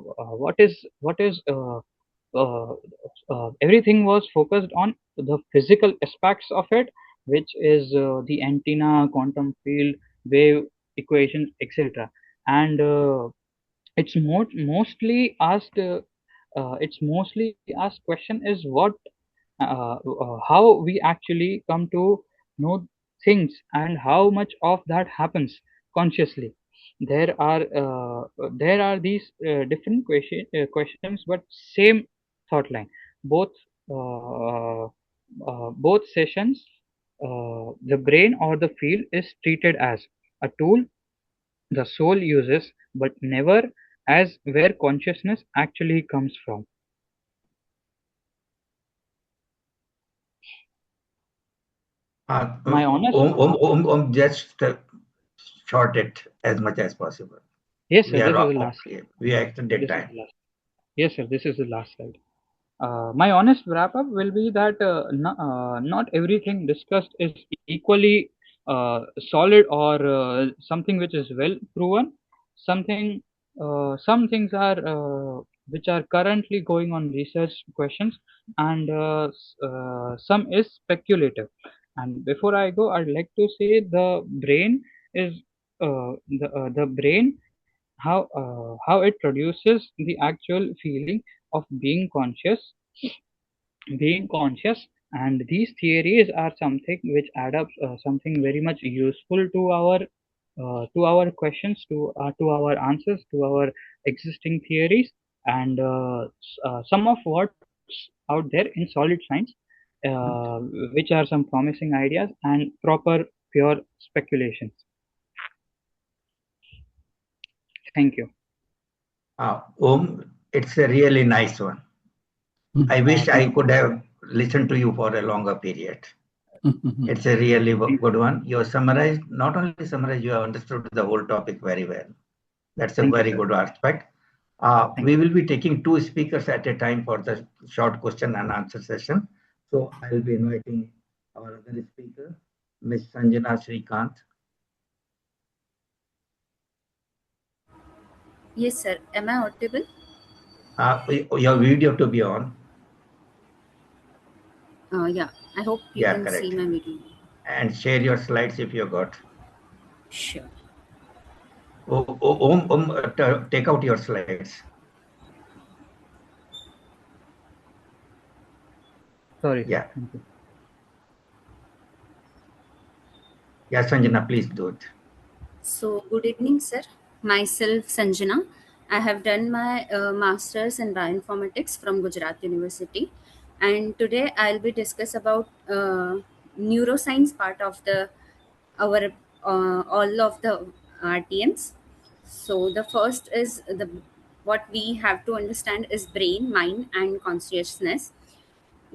everything was focused on the physical aspects of it, which is the antenna, quantum field, wave equations, etc. And its mostly asked question is how we actually come to know things and how much of that happens consciously. There are these different questions, but same thought line. Both both sessions, the brain or the field is treated as a tool the soul uses, but never as where consciousness actually comes from. My honest. Just short it as much as possible. Yes, sir. We This is are the last. we are extended This is time. the last. Yes, sir. This is the last slide. My honest wrap up will be that not everything discussed is equally solid or something which is well proven. Some things are which are currently going on research questions, and some is speculative. And before I go, I'd like to say the brain is the brain, how it produces the actual feeling of being conscious. And these theories are something which add up something very much useful to our questions, to our answers, to our existing theories, and some of what's out there in solid science, uh, which are some promising ideas and proper pure speculations. Thank you. It's a really nice one. I wish I could have listened to you for a longer period. It's a really good one. You summarized, not only summarized, you have understood the whole topic very well. That's a very good aspect. We will be taking 2 speakers at a time for the short question and answer session. So I will be inviting our other speaker, Ms. Sanjana Srikant. Yes, sir. Am I audible? Your video to be on. Yeah. I hope you can see my video. And share your slides if you got. Sure. Take out your slides. Sorry. Yeah. Thank you. Yeah, Sanjana, please do it. So, good evening, sir. Myself, Sanjana. I have done my master's in bioinformatics from Gujarat University, and today I'll be discuss about neuroscience part of the our all of the RTMs. So, the first is the what we have to understand is brain, mind, and consciousness.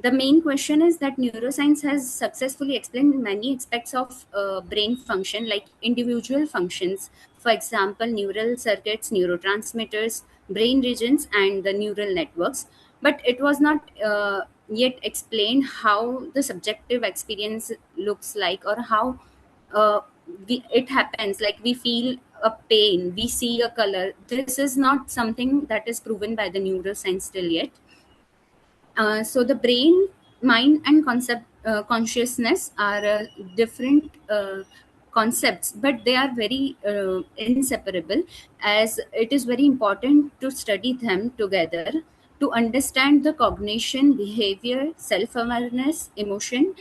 The main question is that neuroscience has successfully explained many aspects of brain function, like individual functions, for example, neural circuits, neurotransmitters, brain regions, and the neural networks. But it was not yet explained how the subjective experience looks like, or how uh, it happens. Like we feel a pain, we see a color. This is not something that is proven by the neuroscience still yet. So the brain, mind, and consciousness are different concepts, but they are very inseparable, as it is very important to study them together to understand the cognition, behavior, self-awareness, emotion,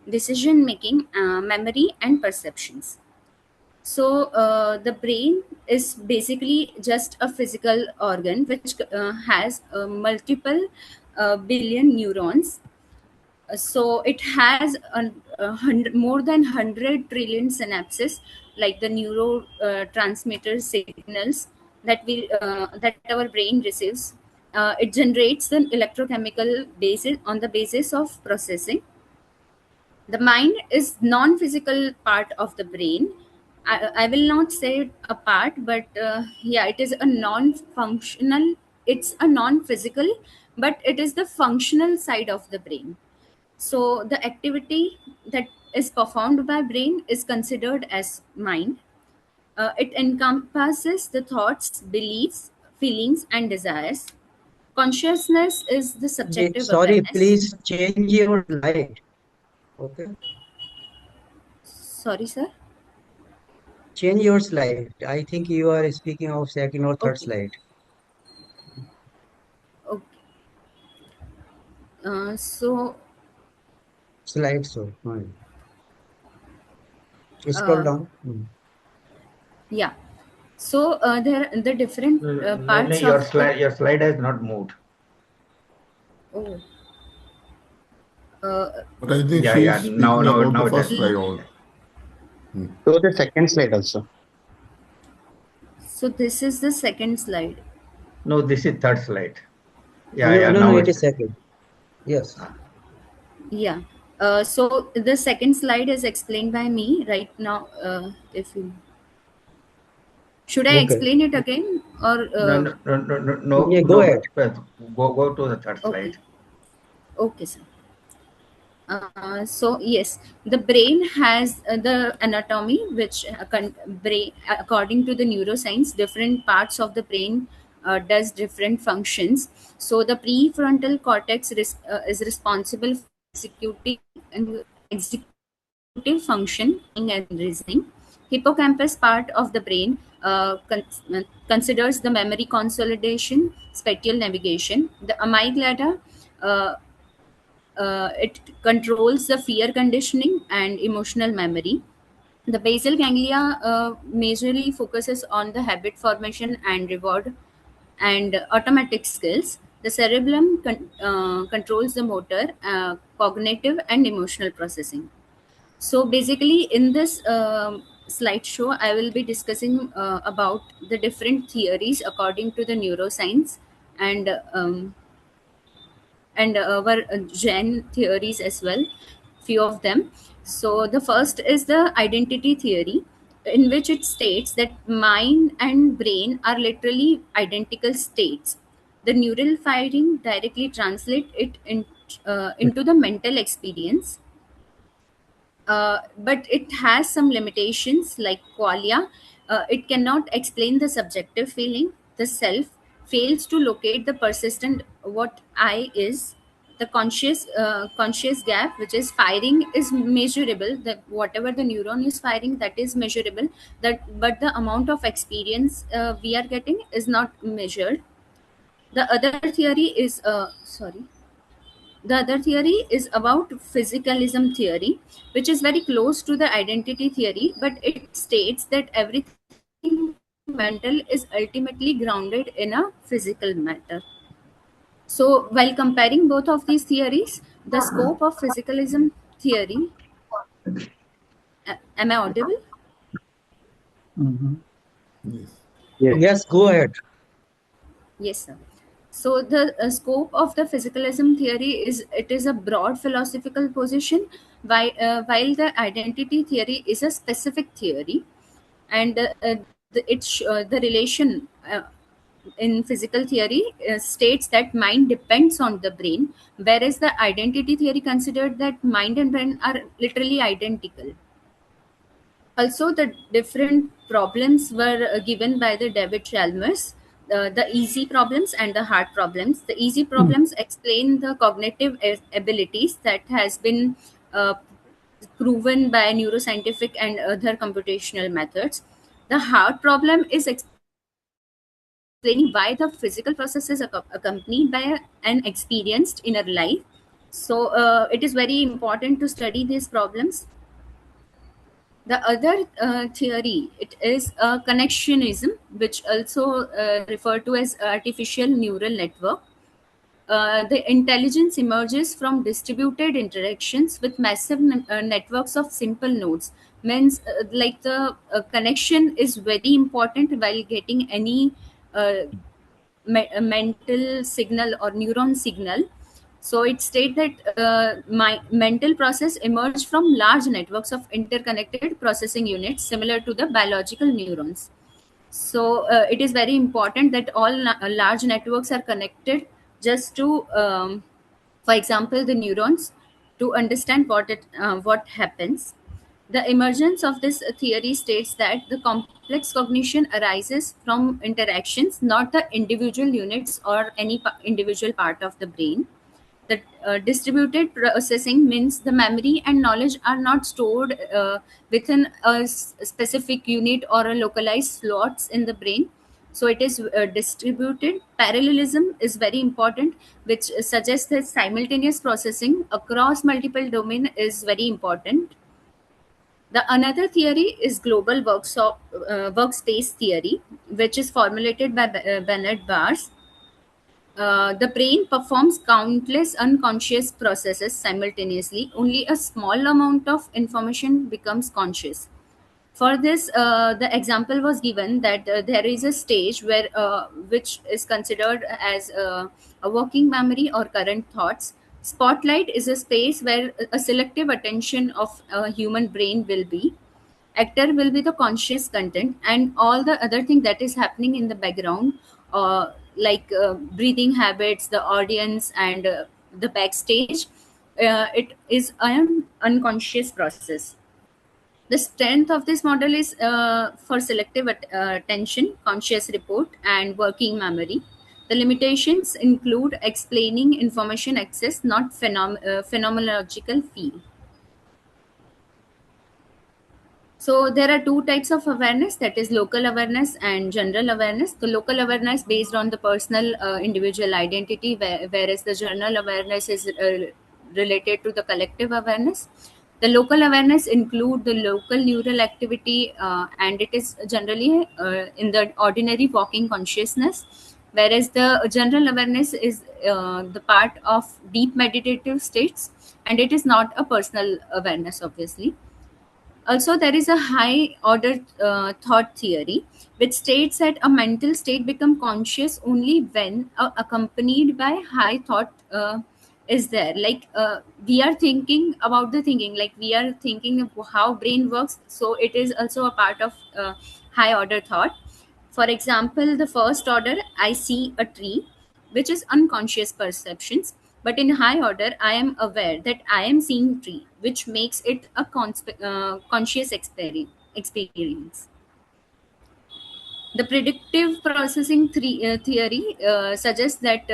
decision making, memory, and perceptions. So the brain is basically just a physical organ which has multiple billion neurons. So it has more than 100 trillion synapses, like the neurotransmitter signals that our brain receives. It generates the electrochemical basis on the basis of processing. The mind is non-physical part of the brain. I will not say a part, but yeah, it is a non-functional, it's a non-physical, but it is the functional side of the brain. So the activity that is performed by brain is considered as mind. It encompasses the thoughts, beliefs, feelings, and desires. Consciousness is the subjective Sorry, awareness. please change your slide. Okay. Sorry, sir. Change your slide. I think you are speaking of second or third Okay. slide. Okay. So, Slide so. Scroll uh, down. yeah. So there are the different No, parts of the. your slide has not moved. Oh. Uh, But I think Yeah, she yeah. is speaking about Now the it has first slide moved. only. Go to the second slide also. so this is the second slide. No, this is third slide. No, Yeah, no, no, now it it. is second. Yes. Yeah. So the second slide is explained by me right now. If you should I Okay. explain it again, or Yeah, go ahead. Go to the third slide. okay, okay, sir. So yes, the brain has the anatomy, which brain, according to the neuroscience, different parts of the brain does different functions. So the prefrontal cortex is responsible for executive function, planning and reasoning. Hippocampus part of the brain considers the memory consolidation, spatial navigation. The amygdala uh, it controls the fear conditioning and emotional memory. The basal ganglia majorly focuses on the habit formation and reward and automatic skills. The cerebellum controls the motor, cognitive, and emotional processing. So basically, in this slideshow, I will be discussing about the different theories according to the neuroscience, and our gen theories as well, few of them. So the first is the identity theory. in which it states that mind and brain are literally identical states. The neural firing directly translate it into the mental experience, but it has some limitations like qualia. It cannot explain the subjective feeling. The self fails to locate the persistent what I is. The conscious gap, which is firing, is measurable. That whatever the neuron is firing, that is measurable. But the amount of experience we are getting is not measured. The other theory is the other theory is about physicalism theory, which is very close to the identity theory, but it states that everything mental is ultimately grounded in a physical matter. So, while comparing both of these theories, the scope of physicalism theory, am I audible? Yes. Yes. Yes, go ahead. Yes, sir. So the scope of the physicalism theory is it is a broad philosophical position, while the identity theory is a specific theory, and the relation in physical theory states that mind depends on the brain, whereas the identity theory considered that mind and brain are literally identical. Also, the different problems were given by the David Chalmers, the easy problems and the hard problems. The easy problems explain the cognitive abilities that has been uh, proven by neuroscientific and other computational methods. The hard problem is explaining why the physical process is accompanied by an experienced inner life. So it is very important to study these problems. The other theory, it is connectionism, which also referred to as artificial neural network. The intelligence emerges from distributed interactions with massive networks of simple nodes. Means like the connection is very important while getting any uh, mental signal or neuron signal. So it states that my mental process emerged from large networks of interconnected processing units similar to the biological neurons. So it is very important that all large networks are connected just to, for example, the neurons, to understand what happens. The emergence of this theory states that the complex cognition arises from interactions, not the individual units or any individual part of the brain. The distributed processing means the memory and knowledge are not stored within a specific unit or a localized slots in the brain. So it is distributed. Parallelism is very important, which suggests that simultaneous processing across multiple domain is very important. The another theory is global workspace theory, which is formulated by Bernard Bars. The brain performs countless unconscious processes simultaneously. Only a small amount of information becomes conscious. For this, the example was given that there is a stage where which is considered as a working memory or current thoughts. Spotlight is a space where a selective attention of a human brain will be. Actor will be the conscious content, and all the other thing that is happening in the background, like breathing habits, the audience, and the backstage. It is an unconscious process. The strength of this model is for selective attention, conscious report, and working memory. The limitations include explaining information access, not phenomenological feel. So there are two types of awareness, that is local awareness and general awareness. The local awareness based on the personal individual identity, whereas the general awareness is related to the collective awareness. The local awareness include the local neural activity, and it is generally in the ordinary walking consciousness, whereas the general awareness is the part of deep meditative states, and it is not a personal awareness, obviously. Also, there is a high order thought theory, which states that a mental state becomes conscious only when accompanied by high thought is there. Like we are thinking about the thinking, like we are thinking of how brain works, so it is also a part of high order thought. For example, the first order, I see a tree, which is unconscious perceptions. But in high order, I am aware that I am seeing tree, which makes it a conscious experience. The predictive processing theory suggests that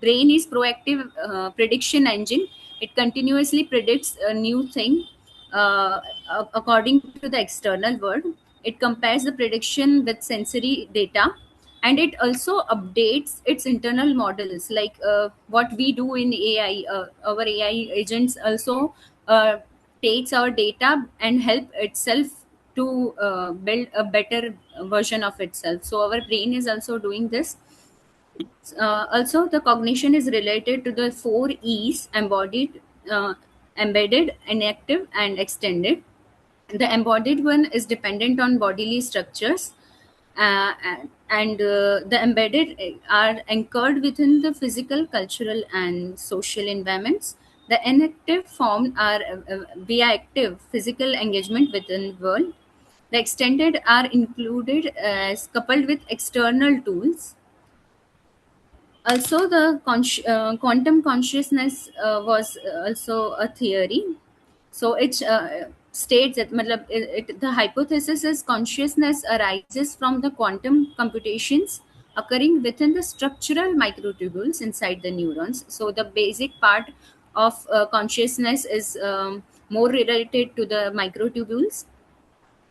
brain is proactive prediction engine. It continuously predicts a new thing according to the external world. It compares the prediction with sensory data, and it also updates its internal models. Like what we do in AI, our AI agents also takes our data and help itself to build a better version of itself. So our brain is also doing this. Also, the cognition is related to the four E's: embodied, embedded, inactive, and extended. The embodied one is dependent on bodily structures, and the embedded are anchored within the physical, cultural, and social environments. The inactive form are via active physical engagement within the world. The extended are included as coupled with external tools. Also, the quantum consciousness was also a theory. So it states that the hypothesis is consciousness arises from the quantum computations occurring within the structural microtubules inside the neurons. So the basic part of consciousness is more related to the microtubules.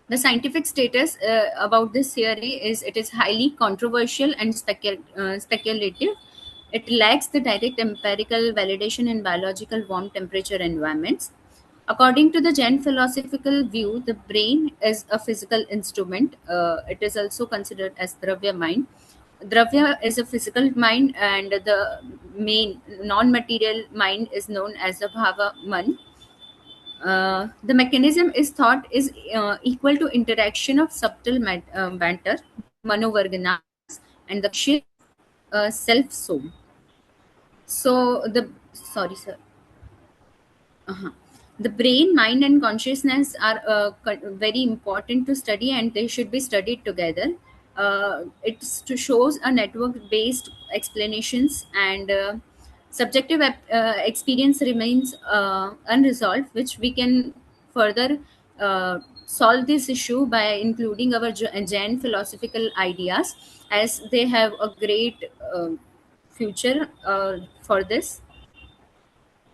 The scientific status about this theory is it is highly controversial and speculative. It lacks the direct empirical validation in biological warm temperature environments. According to the Jain philosophical view, the brain is a physical instrument. It is also considered as Dravya mind. Dravya is a physical mind, and the main non-material mind is known as the Bhava man. The mechanism is thought is equal to interaction of subtle matter, manovarganas, and the conscious self soul. So the sorry, sir. Uh-huh. The brain, mind, and consciousness are very important to study, and they should be studied together. It shows a network-based explanations, and subjective experience remains unresolved, which we can further solve this issue by including our Jain philosophical ideas, as they have a great future for this.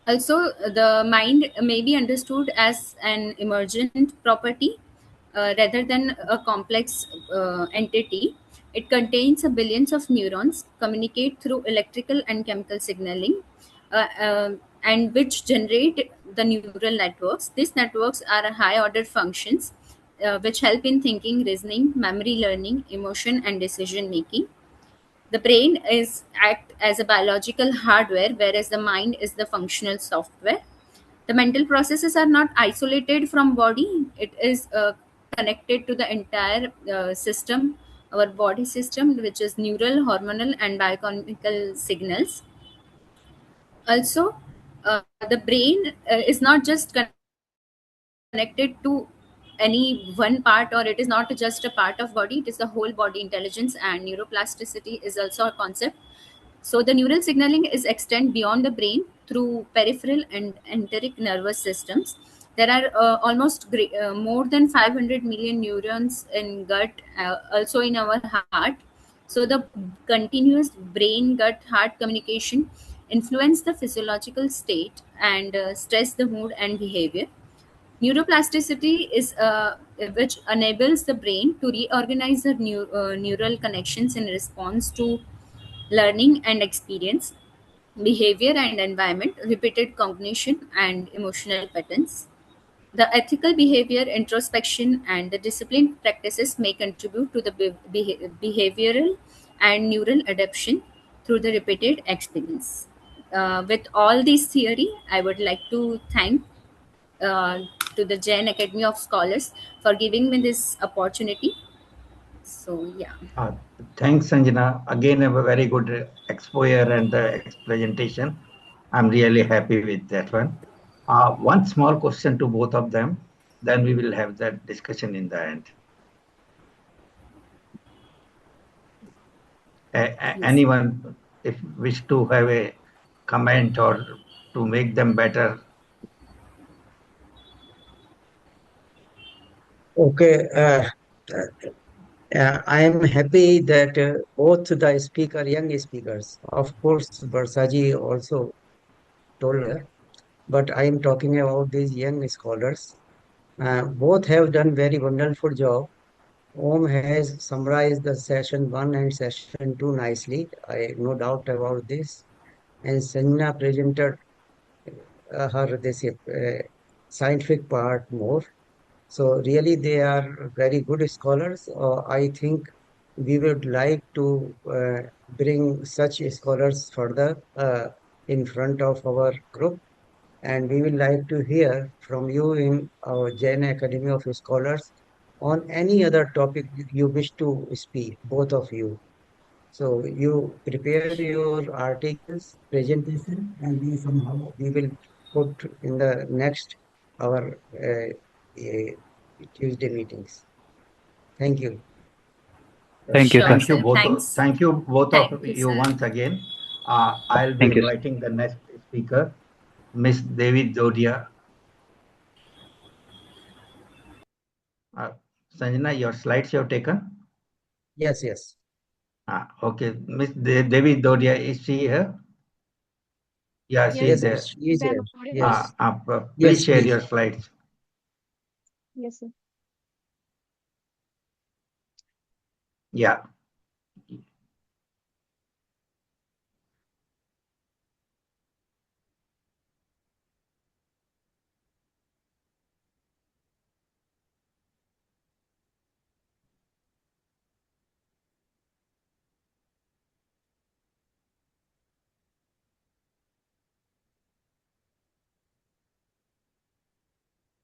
Also, the mind may be understood as an emergent property rather than a complex entity. It contains a billions of neurons, communicate through electrical and chemical signaling, and which generate the neural networks. These networks are high order functions which help in thinking, reasoning, memory learning, emotion, and decision making. The brain is act as a biological hardware, whereas the mind is the functional software. The mental processes are not isolated from body. It is connected to the entire system, our body system, which is neural, hormonal, and biochemical signals. Also, the brain is not just connected to any one part, or it is not just a part of body, it is the whole body. Intelligence and neuroplasticity is also a concept. So the neural signaling is extend beyond the brain through peripheral and enteric nervous systems. There are more than 500 million neurons in gut, also in our heart. So the continuous brain gut heart communication influence the physiological state and stress the mood and behavior. Neuroplasticity is which enables the brain to reorganize the neural connections in response to learning and experience, behavior and environment, repeated cognition, and emotional patterns. The ethical behavior, introspection, and the discipline practices may contribute to the behavioral and neural adaptation through the repeated experience. With all this theory, I would like to thank uh, to the Jain Academy of Scholars for giving me this opportunity. So, yeah. Thanks, Sanjana. Again, a very good exposure and the presentation. I'm really happy with that one. One small question to both of them, then we will have that discussion in the end. Anyone, if wish to have a comment or to make them better? Okay, I am happy that both the speaker, young speakers, of course, Barsaji also told her, but I am talking about these young scholars. Both have done very wonderful job. Om has summarized the session one and session two nicely. I no doubt about this. And Sanya presented her this scientific part more. So really, they are very good scholars. I think we would like to bring such scholars further in front of our group, and we will like to hear from you in our Jain Academy of Scholars on any other topic you wish to speak, both of you. So you prepare your articles, presentation, and we will put in the next our Tuesday meetings. Thank you. Thank you, Sure, sir. Thank you sir. both. Thanks. Thank you both of Thank you, you sir. once again. I'll be Thank you, sir. inviting the next speaker, Miss Devi Dodiya. Sanjana, your slides you have taken? Yes, yes. Okay, Miss Devi Dodiya, is she here? Yeah, she Yes, is Yes, sir. there. yes, she is here. Yes. Yes, Please yes, share your please. slides. Yes, sir. Yeah,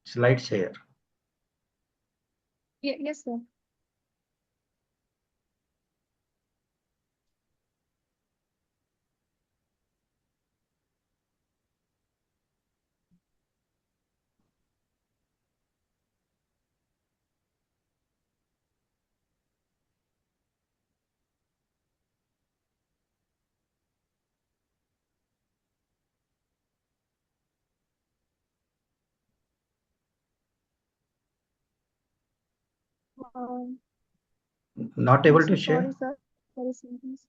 slide share. Yes, sir. Um, Not I'm able to so share? sorry, sir. Very serious.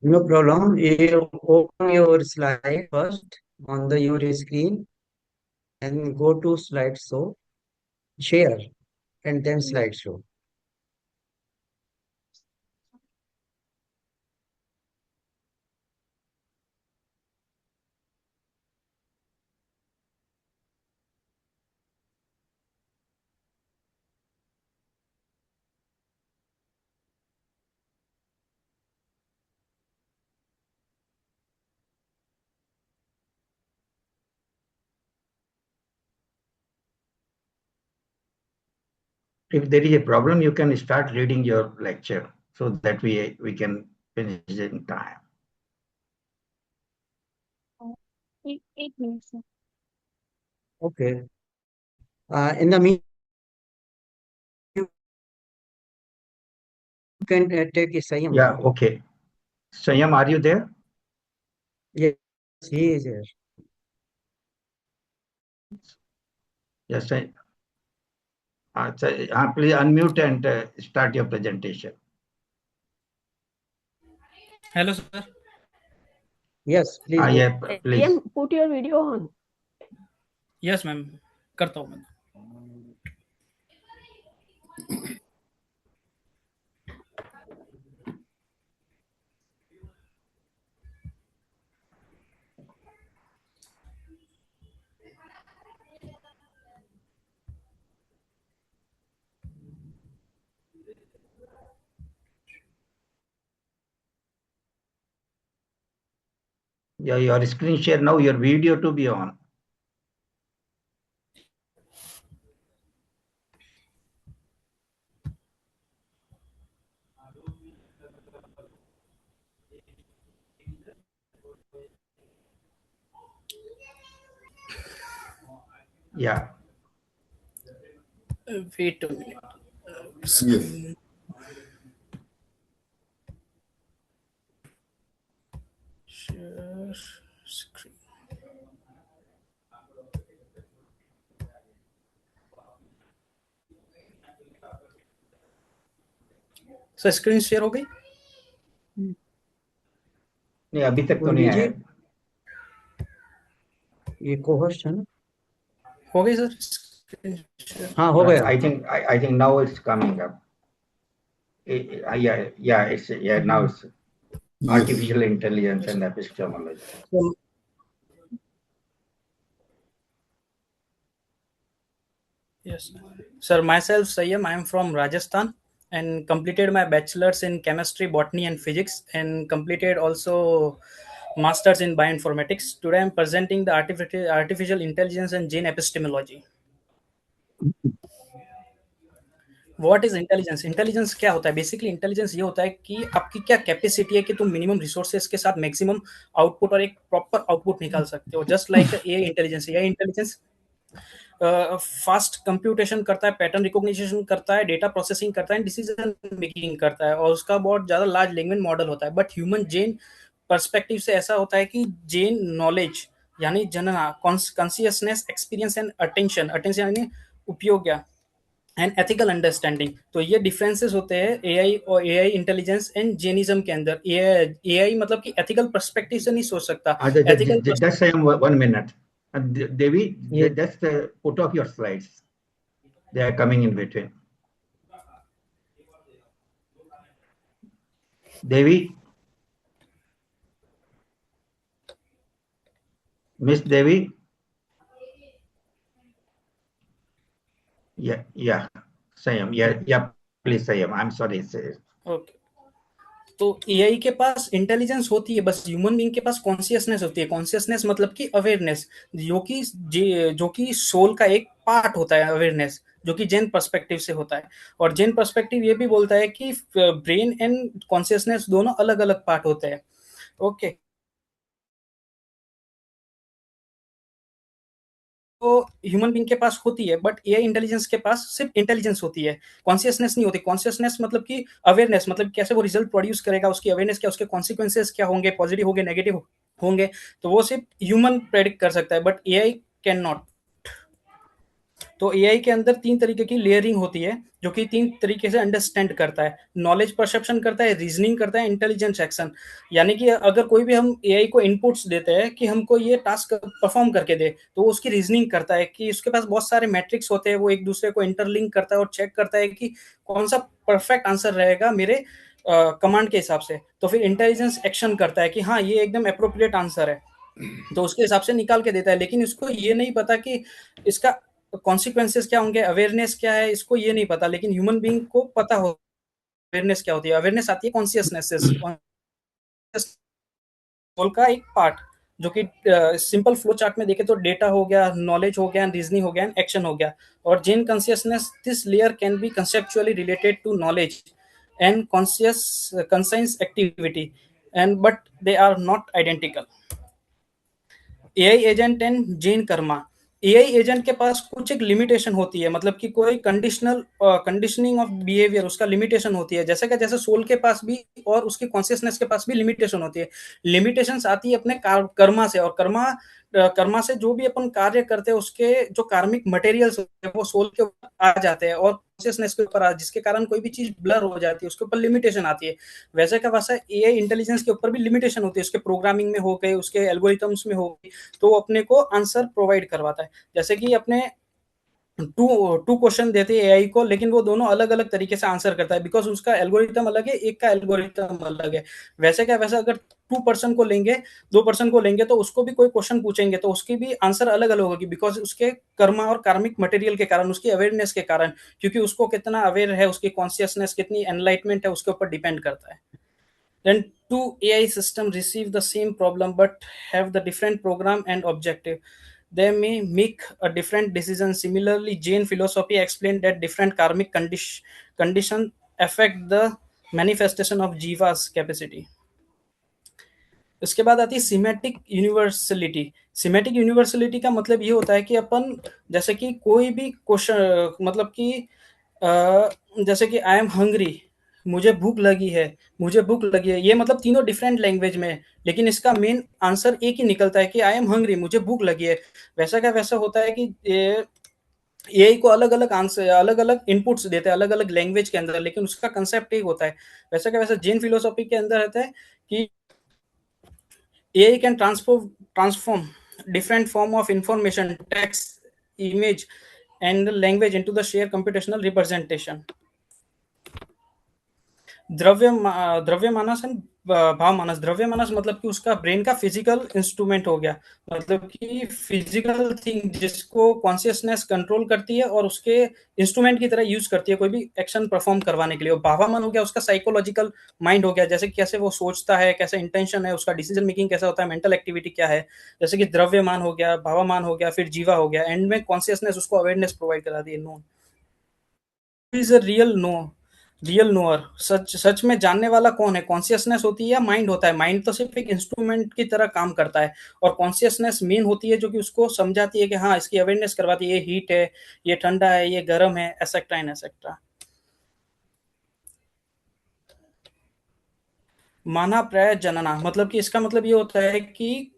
No problem. You open your slide first on the your screen and go to slideshow, share, and then Yes. slideshow. If there is a problem, you can start reading your lecture so that we can finish in time. Uh, 8 minutes, sir. Okay. In the meantime, you can take Sanyam. Yeah, okay. Sanyam, are you there? Yes, he is here. Yes, please unmute and start your presentation. Hello, sir. Yes, please go. Yeah, please. RTM, put your video on. Yes, ma'am करता हूँ मैं. Yeah, your screen share now, your video to be on. Yeah. Wait a minute. Yes. Share screen. Sir screen share हो गई? नहीं, अभी तक तो नहीं पूर्वी जी, आया। ये कोहोस्ट है ना? हो गई सर स्क्रीन शेयर? हाँ, हो गया। I think now it's coming up. Yeah, now it's Yes. artificial intelligence and epistemology. So, yes, sir. Myself, Sanyam. I am from Rajasthan and completed my bachelor's in chemistry, botany, and physics, and completed also master's in bioinformatics. Today, I am presenting the artificial intelligence and gene epistemology. What is intelligence? Intelligence क्या होता है? Basically intelligence ये होता है कि आपकी क्या capacity है कि तुम मिनिमम रिसोर्सेज के साथ मैक्सिमम आउटपुट और एक प्रॉपर आउटपुट निकाल सकते हो। जस्ट लाइक ए इंटेलिजेंस, ये इंटेलिजेंस फास्ट कंप्यूटेशन करता है, पैटर्न रिकॉग्निशन करता है, डेटा प्रोसेसिंग करता है, डिसीजन मेकिंग करता है, और उसका बहुत ज्यादा लार्ज लैंग्वेज मॉडल होता है। बट ह्यूमन जेन पर्सपेक्टिव से ऐसा होता है कि जेन नॉलेज यानी जनना, consciousness, experience and attention, attention यानी उपयोग एंड एथिकल अंडरस्टैंडिंग। तो ये डिफरेंसेस होते हैं एआई और एआई इंटेलिजेंस एंड जेनिज्म के अंदर। एआई मतलब कि एथिकल पर्सपेक्टिव से नहीं सोच सकता। Ethical Just say 1 minute. Devi, ये just put off your slides. They are coming in between. Devi, Miss Devi. Yeah. Sanyam. Yeah. Please, Sanyam. I'm sorry. Okay. तो एआई के पास इंटेलिजेंस होती है, बस ह्यूमन बीइंग के पास कॉन्शियसनेस होती है। Consciousness मतलब कि अवेयरनेस, जो कि सोल का एक पार्ट होता है। अवेयरनेस जो कि जेन पर्सपेक्टिव से होता है, और जेन पर्सपेक्टिव ये भी बोलता है कि ब्रेन एंड कॉन्शियसनेस दोनों अलग अलग पार्ट होते हैं। ओके। तो ह्यूमन बीइंग के पास होती है, बट एआई इंटेलिजेंस के पास सिर्फ इंटेलिजेंस होती है, कॉन्शियसनेस नहीं होती। कॉन्शियसनेस मतलब कि अवेयरनेस, मतलब कैसे वो रिजल्ट प्रोड्यूस करेगा, उसकी अवेयरनेस क्या, उसके कॉन्सिक्वेंसेस क्या होंगे, पॉजिटिव होंगे, नेगेटिव होंगे, तो वो सिर्फ ह्यूमन प्रेडिक्ट कर सकता है, बट एआई कैन नॉट। तो एआई के अंदर 3 तरीके की लेयरिंग होती है, जो कि 3 तरीके से अंडरस्टैंड करता है। नॉलेज परसेप्शन करता है, रीजनिंग करता है, इंटेलिजेंस एक्शन। यानी कि अगर कोई भी हम एआई को इनपुट्स देते हैं कि हमको ये टास्क परफॉर्म करके दे, तो वो उसकी रीजनिंग करता है कि उसके पास बहुत सारे मैट्रिक्स होते हैं, वो एक दूसरे को इंटरलिंक करता है और चेक करता है कि कौन सा परफेक्ट आंसर रहेगा मेरे कमांड के हिसाब से। तो फिर इंटेलिजेंस एक्शन करता है कि हाँ, ये एकदम अप्रोप्रिएट आंसर है, तो उसके हिसाब से निकाल के देता है। लेकिन इसको ये नहीं पता कि इसका कॉन्सिक्वेंसेस क्या होंगे, अवेयरनेस क्या है, इसको ये नहीं पता। लेकिन ह्यूमन बीइंग को पता हो अवेयरनेस क्या होती है। अवेयरनेस आती है कॉन्शियसनेस से, सोल का एक पार्ट, जो कि सिंपल फ्लो चार्ट में देखे तो डेटा हो गया, नॉलेज हो गया, रीजनिंग हो गया, एक्शन हो गया। और Jain consciousness, this layer can be conceptually related to knowledge and conscious activity, and but they are not identical. AI agent and Jain karma. AI agent के पास कुछ एक लिमिटेशन होती है, मतलब कि कोई कंडीशनिंग ऑफ बिहेवियर, उसका लिमिटेशन होती है। जैसे सोल के पास भी और उसकी कॉन्शियसनेस के पास भी लिमिटेशन होती है। लिमिटेशंस आती है अपने कर्मा से, और कर्मा से जो भी अपन कार्य करते हैं, उसके जो कार्मिक मटेरियल्स होते हैं वो सोल के ऊपर आ जाते हैं और कॉन्शियसनेस के ऊपर जिसके कारण कोई भी चीज ब्लर हो जाती है, उसके ऊपर लिमिटेशन आती है। वैसे का वैसा एआई इंटेलिजेंस के ऊपर भी लिमिटेशन होती है, उसके प्रोग्रामिंग में हो गए, उसके एल्गोरिथम्स में हो गई, तो वो अपने को आंसर प्रोवाइड करवाता है। जैसे कि अपने टू टू क्वेश्चन देते हैं एआई को, लेकिन वो दोनों अलग अलग तरीके से आंसर करता है, बिकॉज उसका एल्गोरिथम अलग है, एक का एल्गोरिथम अलग है। वैसा अगर 2 पर्सन को लेंगे, 2 पर्सन को लेंगे, तो उसको भी कोई क्वेश्चन पूछेंगे तो उसकी भी आंसर अलग अलग होगी, बिकॉज उसके कर्मा और कार्मिक मटेरियल के कारण, उसकी अवेयरनेस के कारण, क्योंकि उसको कितना अवेयर है, उसकी कॉन्शियसनेस कितनी एनलाइटमेंट है, उसके ऊपर डिपेंड करता है। Then two AI systems receive the same problem but have the different program and objective. They may make a different decision. Similarly, Jain philosophy explained that different karmic conditions affect the manifestation of jiva's capacity. उसके बाद आती है schematic universality. Schematic universality का मतलब ये होता है कि अपन जैसे कि कोई भी क्वेश्चन, मतलब कि जैसे कि आई एम हंग्री, मुझे भूख लगी है, मुझे भूख लगी है, ये मतलब तीनों डिफरेंट लैंग्वेज में है, लेकिन इसका मेन आंसर एक ही निकलता है कि आई एम हंग्री, मुझे भूख लगी है। वैसा का वैसा होता है कि एआई को अलग अलग आंसर, अलग अलग इनपुट्स देते हैं अलग अलग लैंग्वेज के अंदर, लेकिन उसका कंसेप्ट एक होता है। वैसा का वैसा जैन फिलोसॉफी के अंदर रहता है कि AI can transform different form of information, text, image, and language into the sheer computational representation. द्रव्य मानस एंड भाव मानस। द्रव्य मानस मतलब कि उसका ब्रेन का फिजिकल इंस्ट्रूमेंट हो गया, मतलब कि फिजिकल थिंग जिसको कॉन्शियसनेस कंट्रोल करती है और उसके इंस्ट्रूमेंट की तरह यूज करती है कोई भी एक्शन परफॉर्म करवाने के लिए। भावामन हो गया उसका साइकोलॉजिकल माइंड हो गया, जैसे कैसे वो सोचता है, कैसे इंटेंशन है उसका, डिसीजन मेकिंग कैसा होता है, मेंटल एक्टिविटी क्या है। जैसे कि द्रव्यमान हो गया, भावामान हो गया, फिर जीवा हो गया, एंड में कॉन्शियसनेस उसको अवेयरनेस प्रोवाइड करा दी है। No is a real knower. सच सच में जानने वाला कौन है? कॉन्शियसनेस होती है या माइंड होता है? माइंड तो सिर्फ एक इंस्ट्रूमेंट की तरह काम करता है, और कॉन्शियसनेस मेन होती है जो कि उसको समझाती है कि हाँ, इसकी अवेयरनेस करवाती है, ये हीट है, ये ठंडा है, ये गर्म है, एसेक्ट्रा एंड एसेक्ट्रा। माना प्राय जनना, मतलब कि इसका मतलब ये होता है कि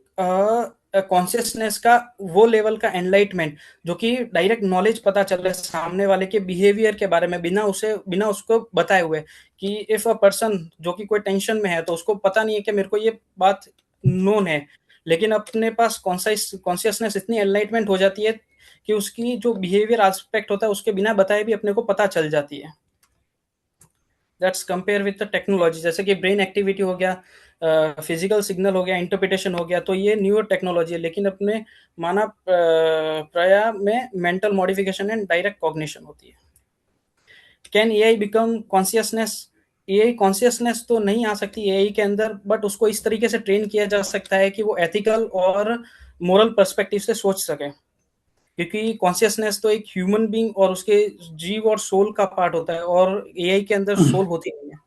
कॉन्शियसनेस का वो लेवल का एनलाइटमेंट जो कि डायरेक्ट नॉलेज पता चल रहा है सामने वाले के बिहेवियर के बारे में, बिना उसको बताए हुए। कि इफ अ पर्सन जो कि कोई टेंशन में है तो उसको पता नहीं है कि मेरे को ये बात नोन है, लेकिन अपने पास कॉन्शियसनेस इतनी एनलाइटमेंट हो जाती है कि उसकी जो बिहेवियर एस्पेक्ट होता है उसके बिना बताए भी अपने को पता चल जाती है। That's compare with the technology, जैसे कि ब्रेन एक्टिविटी हो गया, फिजिकल सिग्नल हो गया, इंटरप्रिटेशन हो गया, तो ये न्यूअर टेक्नोलॉजी है, लेकिन अपने मानव प्रया में mental modification and direct cognition होती है। Can AI become consciousness? AI consciousness तो नहीं आ सकती एआई के अंदर, बट उसको इस तरीके से ट्रेन किया जा सकता है कि वो एथिकल और मोरल पर्सपेक्टिव से सोच सके, क्योंकि कॉन्शियसनेस तो एक ह्यूमन बीइंग और उसके जीव और सोल का पार्ट होता है, और एआई के अंदर सोल होती नहीं है।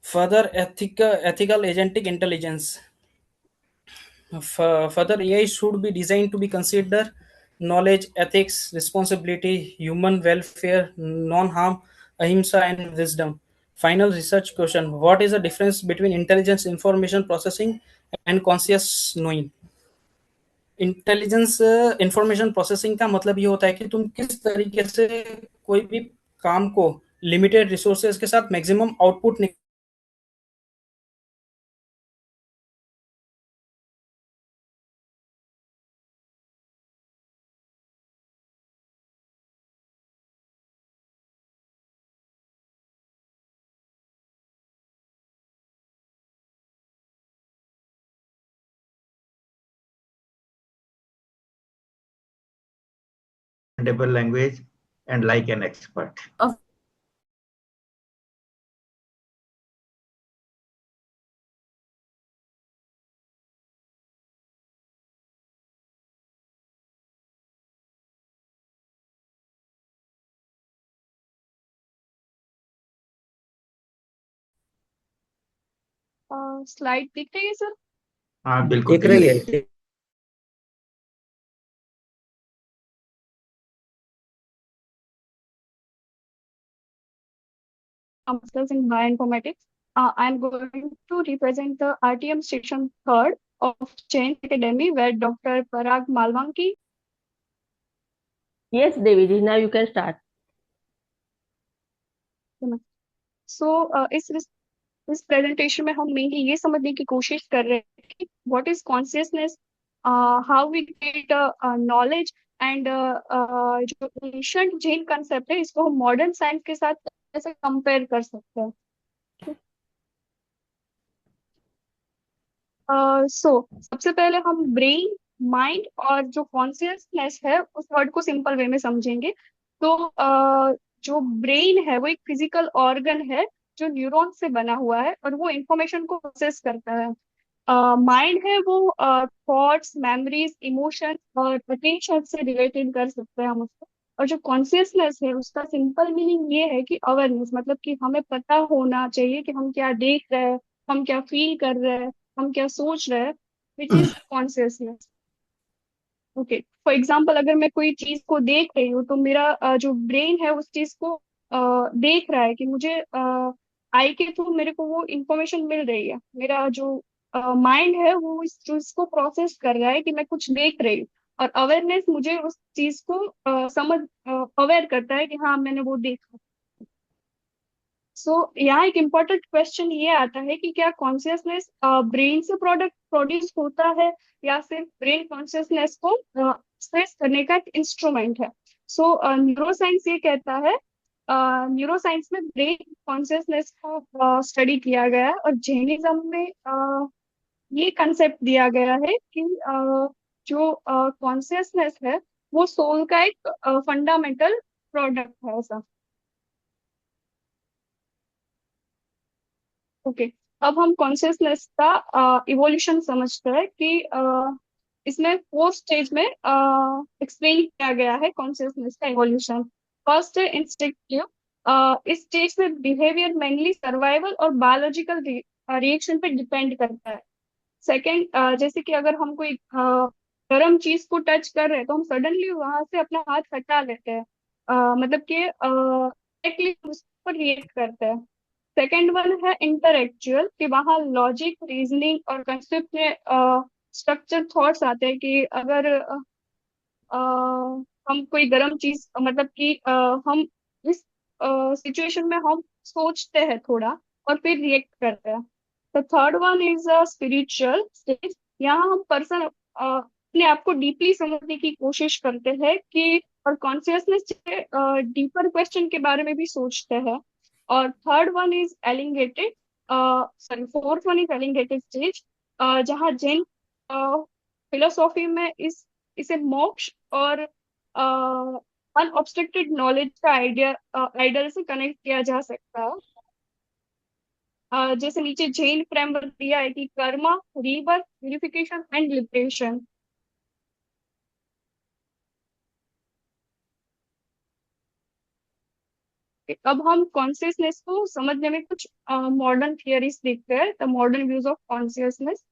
Further, ethical agentic intelligence. Further, AI should be designed to be consider knowledge, ethics, responsibility, human welfare, non-harm, ahimsa, and wisdom. Final research question: what is the difference between intelligence, information processing, and conscious knowing? Intelligence information processing का मतलब ये होता है कि तुम किस तरीके से कोई भी काम को लिमिटेड रिसोर्सेज के साथ maximum output language and like an expert. Of slide दिख रही है सर? हाँ बिल्कुल दिख रही है। Masters in Bioinformatics. I am going to represent the RTM section third of Chain Academy, where Dr. Parag Malwanki. Yes, Devi, now you can start. So, इस presentation में हम मेनली ये समझने की कोशिश कर रहे हैं कि what is consciousness, how we get knowledge, and जो एंशिएंट जैन कंसेप्ट है इसको हम मॉडर्न साइंस के साथ कैसे कंपेयर कर सकते हैं। सबसे पहले हम ब्रेन, माइंड और जो कॉन्शियसनेस है उस वर्ड को सिंपल वे में समझेंगे। तो जो ब्रेन है वो एक फिजिकल ऑर्गन है जो न्यूरॉन से बना हुआ है और वो इंफॉर्मेशन को प्रोसेस करता है। माइंड है वो थॉट्स, मेमोरीज, इमोशंस और अटेंशन से रिलेटेड कर सकते हैं हम उसको। और जो कॉन्शियसनेस है उसका सिंपल मीनिंग ये है कि अवेयरनेस, मतलब कि हमें पता होना चाहिए कि हम क्या देख रहे हैं, हम क्या फील कर रहे हैं, हम क्या सोच रहे हैं, which is consciousness. Okay, for example अगर मैं कोई चीज को देख रही हूँ तो मेरा जो ब्रेन है उस चीज को देख रहा है कि मुझे आई के थ्रू मेरे को वो इंफॉर्मेशन मिल रही है। मेरा जो माइंड है वो इस चीज को प्रोसेस कर रहा है कि मैं कुछ देख रही हूँ। और अवेयरनेस मुझे उस चीज को समझ अवेयर करता है कि हाँ मैंने वो देखा। सो यहाँ एक इम्पोर्टेंट क्वेश्चन ये आता है कि क्या कॉन्शियसनेस ब्रेन से प्रोडक्ट प्रोड्यूस होता है या सिर्फ ब्रेन कॉन्शियसनेस को एक्सप्रेस करने का एक इंस्ट्रूमेंट है। सो न्यूरोसाइंस ये कहता है, न्यूरोसाइंस में ब्रेन कॉन्शियसनेस को स्टडी किया गया है और जैनिज्म में ये कंसेप्ट दिया गया है कि जो कॉन्शियसनेस है वो सोल का एक फंडामेंटल प्रोडक्ट है ऐसा। ओके, अब हम कॉन्शियसनेस का इवोल्यूशन समझते हैं कि इसमें 4 स्टेज में एक्सप्लेन किया गया है कॉन्शियसनेस का इवोल्यूशन। फर्स्ट है इंस्टिंक्टिव। इस स्टेज में बिहेवियर मेनली सर्वाइवल और बायोलॉजिकल रिएक्शन पे डिपेंड करता है। सेकेंड, जैसे कि अगर हम कोई गर्म चीज को टच कर रहे हैं तो हम सडनली वहां से अपना हाथ हटा लेते हैं, मतलब कि डायरेक्टली उस पर रिएक्ट करते हैं। सेकेंड वन है इंटरएक्चुअल, कि वहाँ लॉजिक रीजनिंग और कंसेप्ट में स्ट्रक्चर थॉट्स आते हैं कि अगर अ, हम कोई गर्म चीज मतलब कि हम इस सिचुएशन में हम सोचते हैं थोड़ा और फिर रिएक्ट करते हैं। तो third one is a spiritual stage. यहाँ हम पर्सन अपने आप को डीपली समझने की कोशिश करते हैं कि और कॉन्शियसनेस डीपर क्वेश्चन के बारे में भी सोचते हैं। और third one is elongated, sorry fourth one is elongated stage, जहाँ जैन फिलोसॉफी में इस इसे मोक्ष और अनऑब्स्ट्रक्टेड नॉलेज का आइडिया से कनेक्ट किया जा सकता है। जैसे नीचे जैन फ्रेमवर्क दिया है कि Karma, rebirth, purification and liberation. अब हम कॉन्शियसनेस को समझने में कुछ मॉडर्न थियरीज देखते हैं, the modern views of consciousness.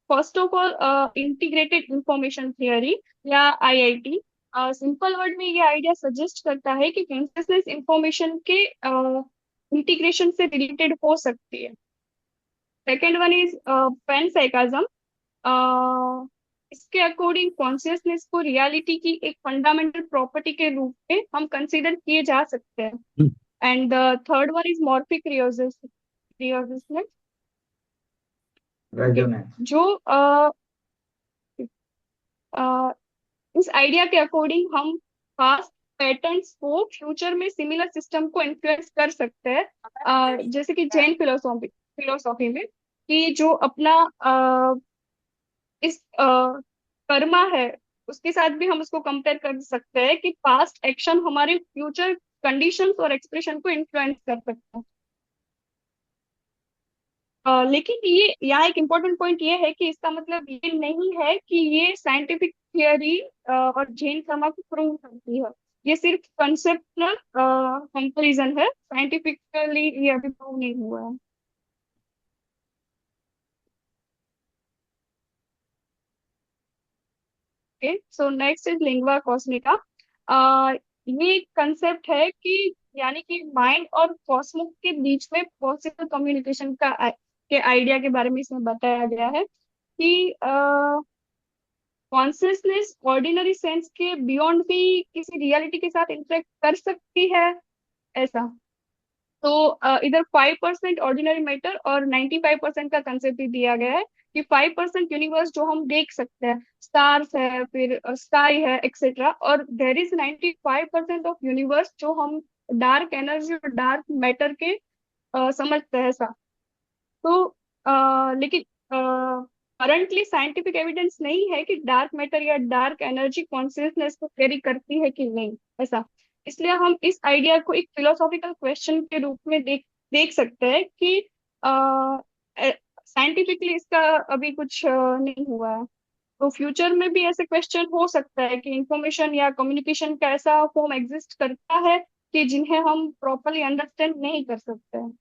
First of all integrated information theory या आईआईटी। सिंपल वर्ड में ये आइडिया सजेस्ट करता है कि कॉन्शियसनेस इंफॉर्मेशन के इंटीग्रेशन से रिलेटेड हो सकती है। Second one is panpsychism. इसके अकॉर्डिंग कॉन्शियसनेस को रियलिटी की एक फंडामेंटल प्रॉपर्टी के रूप में हम कंसीडर किए जा सकते हैं। And third one is morphic resonance, resonance. जो इस आइडिया के अकॉर्डिंग हम पास्ट पैटर्न्स को फ्यूचर में सिमिलर सिस्टम को इन्फ्लुएंस कर सकते हैं। जैसे कि जैन फिलोसॉफी में कि जो अपना इस कर्मा है उसके साथ भी हम उसको कंपेयर कर सकते हैं कि पास्ट एक्शन हमारे फ्यूचर कंडीशंस और एक्सप्रेशन को इन्फ्लुएंस कर सकता है। लेकिन ये यहाँ एक इम्पोर्टेंट पॉइंट ये है कि इसका मतलब ये नहीं है कि ये साइंटिफिक थियरी और जैन कर्मा को प्रूव करती है। ये सिर्फ कंसेप्चुअल कंपैरिजन है, साइंटिफिकली ये अभी प्रूव नहीं हुआ है। Okay, so next is lingua cosmica. ये कंसेप्ट है कि यानी कि माइंड और कॉस्मोस के बीच में पॉसिबल कम्युनिकेशन के आइडिया के बारे में इसमें बताया गया है कि कॉन्शियसनेस ऑर्डिनरी सेंस के बियॉन्ड भी किसी रियलिटी के साथ इंटरेक्ट कर सकती है ऐसा। तो इधर 5% ऑर्डिनरी मैटर और 95% का कंसेप्ट भी दिया गया है कि 5% यूनिवर्स जो हम देख सकते हैं, स्टार्स है, फिर स्काई है, एक्सेट्रा, और देर इज 95% ऑफ यूनिवर्स जो हम डार्क एनर्जी और डार्क मैटर के समझते हैं ऐसा। तो लेकिन करंटली साइंटिफिक एविडेंस नहीं है कि डार्क मैटर या डार्क एनर्जी कॉन्शियसनेस को कैरी करती है कि नहीं ऐसा। इसलिए हम इस आइडिया को एक फिलोसॉफिकल क्वेश्चन के रूप में देख देख सकते हैं कि साइंटिफिकली इसका अभी कुछ नहीं हुआ है। तो फ्यूचर में भी ऐसे क्वेश्चन हो सकता है कि इंफॉर्मेशन या कम्युनिकेशन का ऐसा फॉर्म एग्जिस्ट करता है कि जिन्हें हम प्रॉपरली अंडरस्टैंड नहीं कर सकते हैं।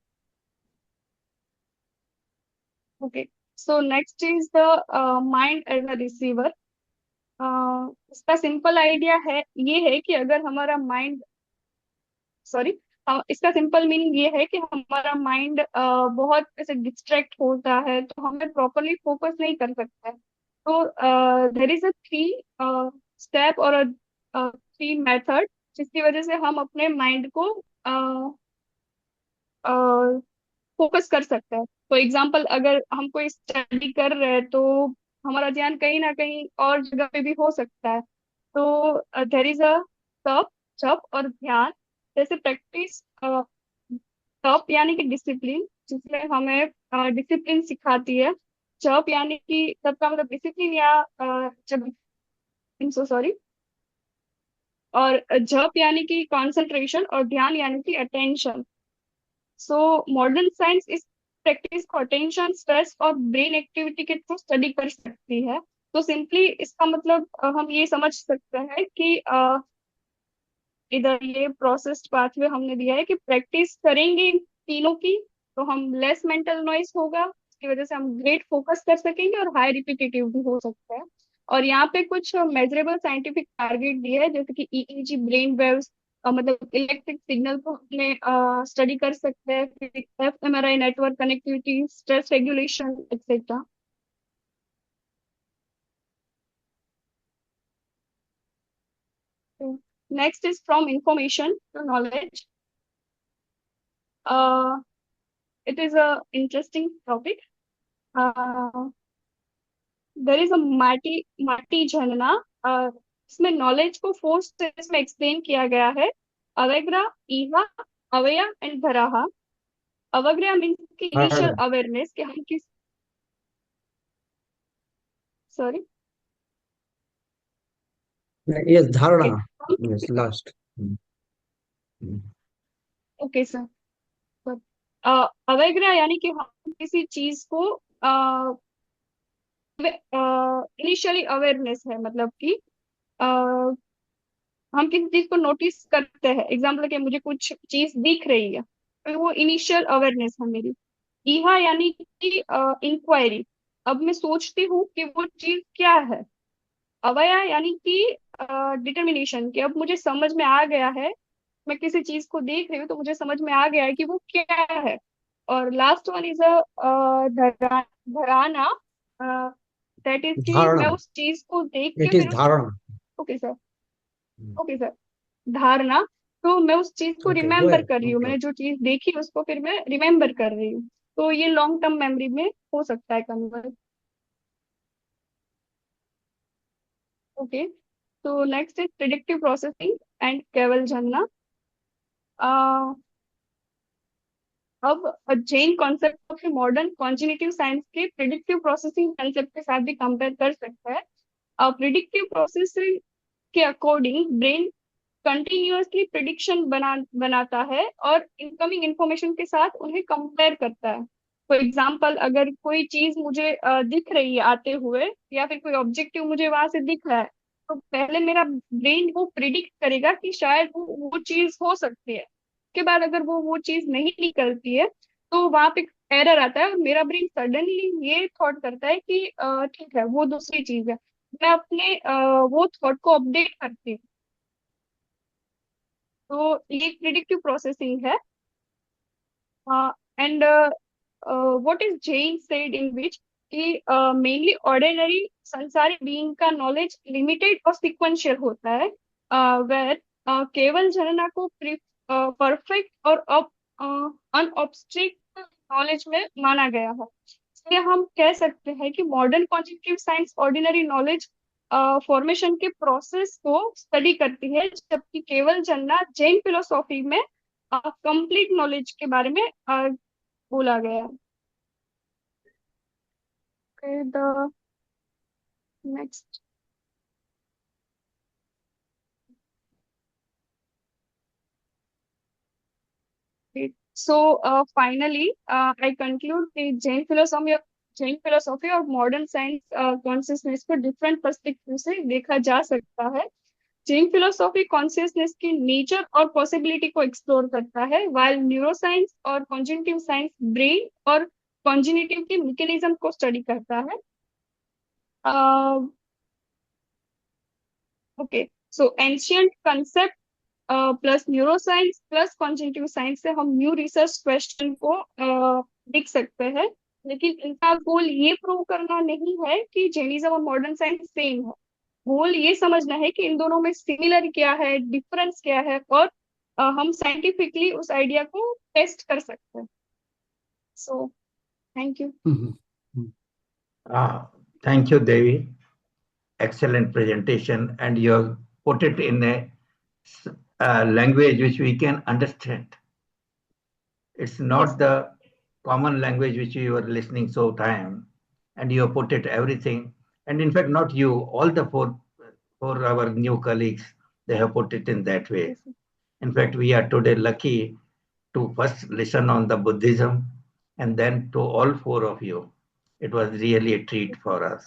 Okay, so next is the mind as a receiver. इसका सिंपल आइडिया है, ये है कि अगर हमारा माइंड, सॉरी, इसका सिंपल मीनिंग ये है कि हमारा माइंड बहुत ऐसे डिस्ट्रैक्ट होता है तो हमें प्रॉपरली फोकस नहीं कर सकता है। तो there is a three step और थ्री मेथड जिसकी वजह से हम अपने माइंड को फोकस कर सकते हैं। फॉर एग्जाम्पल, अगर हम कोई स्टडी कर रहे हैं तो हमारा ध्यान कहीं ना कहीं और जगह पे भी हो सकता है। तो देर इज अ तप, जप और ध्यान जैसे प्रैक्टिस। तप यानी कि डिसिप्लिन, जिसमें हमें डिसिप्लिन सिखाती है। जप यानी कि तब का मतलब डिसिप्लिन या जब, सो सॉरी। और जप यानी कि कंसंट्रेशन और ध्यान यानी कि अटेंशन। सो मॉडर्न साइंस इस प्रैक्टिस को अटेंशन, स्ट्रेस और ब्रेन एक्टिविटी के थ्रू स्टडी कर सकती है। तो सिंपली इसका मतलब हम ये समझ सकते हैं कि इधर ये प्रोसेस पाथवे हमने दिया है कि प्रैक्टिस करेंगे इन तीनों की तो हम लेस मेंटल नॉइस होगा, इसकी वजह से हम ग्रेट फोकस कर सकेंगे और हाई रिपीटेटिव भी हो सकता है। और यहाँ पे कुछ मेजरेबल साइंटिफिक टारगेट दिए है जैसे कि ईईजी ब्रेन वेव्स, मतलब इलेक्ट्रिक सिग्नल को अपने स्टडी कर सकते हैं, फिर fMRI network connectivity, stress regulation etcetera. Next is from information to knowledge. It is a interesting topic. There is a माटी झरना। इसमें नॉलेज को फोर स्टेज में एक्सप्लेन किया गया है: अवेग्रा, ईहा, अवया एंड धराहा। अवग्रा मीन्स की इनिशियल धारणा। अवेयरनेस कि हम किस, सॉरी, यस, धारणा। Okay, yes, last. Okay sir. अवेग्रा यानी कि हम किसी चीज को इनिशियली अवेयरनेस है, मतलब कि हम किसी चीज को नोटिस करते हैं। एग्जाम्पल के मुझे कुछ चीज दिख रही है तो वो इनिशियल अवेयरनेस है मेरी। ईहा यानी कि इंक्वायरी, अब मैं सोचती हूँ कि वो चीज क्या है। अवया यानी कि डिटर्मिनेशन, कि अब मुझे समझ में आ गया है, मैं किसी चीज को देख रही हूँ तो मुझे समझ में आ गया है कि वो क्या है। और लास्ट वन इज अ धराना, दैट इज कि धारणा। मैं उस चीज को देख के इट इज फिर उस, धारणा। ओके सर, ओके सर, धारणा। तो मैं उस चीज को ओके, गो रिमेम्बर अहेड, कर रही नो हूँ, मैंने प्रॉब्लम। जो चीज देखी उसको फिर मैं रिमेम्बर कर रही हूँ। तो ये लॉन्ग टर्म मेमोरी में हो सकता है कन्वर्ट। ओके, तो next is predictive processing and केवल जानना। अब जैन कॉन्सेप्ट को मॉडर्न कॉन्जिनिटिव साइंस के प्रिडिक्टिव प्रोसेसिंग कॉन्सेप्ट के साथ भी कंपेयर कर सकते हैं। प्रिडिक्टिव प्रोसेसिंग के अकॉर्डिंग ब्रेन कंटिन्यूअसली प्रिडिक्शन बनाता है और इनकमिंग इंफॉर्मेशन के साथ उन्हें कंपेयर करता है। फॉर एग्जाम्पल, अगर कोई चीज मुझे दिख रही है आते हुए या फिर कोई ऑब्जेक्टिव मुझे वहां से दिख रहा है, तो पहले मेरा ब्रेन वो प्रिडिक्ट करेगा कि शायद वो चीज हो सकती है। उसके बाद अगर वो चीज नहीं निकलती है तो वहां पे एरर आता है और मेरा ब्रेन सडनली ये थॉट करता है कि ठीक है वो दूसरी चीज है। मैं अपने वो थॉट को अपडेट करती हूँ। तो ये प्रिडिक्टिव प्रोसेसिंग है। And what is Jain said in which कि मेनली ऑर्डिनरी संसारी बीइंग का नॉलेज लिमिटेड और सिक्वेंशियल होता है, वेर केवल जनना को परफेक्ट और अनऑब्स्ट्रिक्ट नॉलेज में माना गया है। इसलिए हम कह सकते हैं कि modern cognitive science ordinary knowledge formation के प्रोसेस को स्टडी करती है, जबकि केवल जनना जैन फिलोसॉफी में कंप्लीट नॉलेज के बारे में बोला गया है। The next, so finally, I conclude the Jain philosophy और मॉडर्न साइंस कॉन्शियसनेस को डिफरेंट पर्सपेक्टिव से देखा जा सकता है। जैन फिलोसॉफी कॉन्शियसनेस की नेचर और पॉसिबिलिटी को एक्सप्लोर करता है, while न्यूरोसाइंस और कॉन्जिटिव साइंस ब्रेन और कॉन्जिनिटिव के मैकेनिज्म को स्टडी करता है। Okay, so ancient concept plus neuroscience plus cognitive science से हम न्यू रिसर्च क्वेश्चन को लिख सकते हैं। लेकिन इनका गोल ये प्रूव करना नहीं है कि जैनिज्म और मॉडर्न साइंस सेम है। गोल ये समझना है कि इन दोनों में सिमिलर क्या है, डिफरेंस क्या है, और हम साइंटिफिकली उस आइडिया को टेस्ट कर सकते हैं। So thank you. Thank you, Devi. Excellent presentation, and you have put it in a language which we can understand. It's not the common language which you were listening so time, and you have put it everything. And in fact, not you, all the four our new colleagues, they have put it in that way. In fact, we are today lucky to first listen on the Buddhism, and then to all four of you. It was really a treat for us.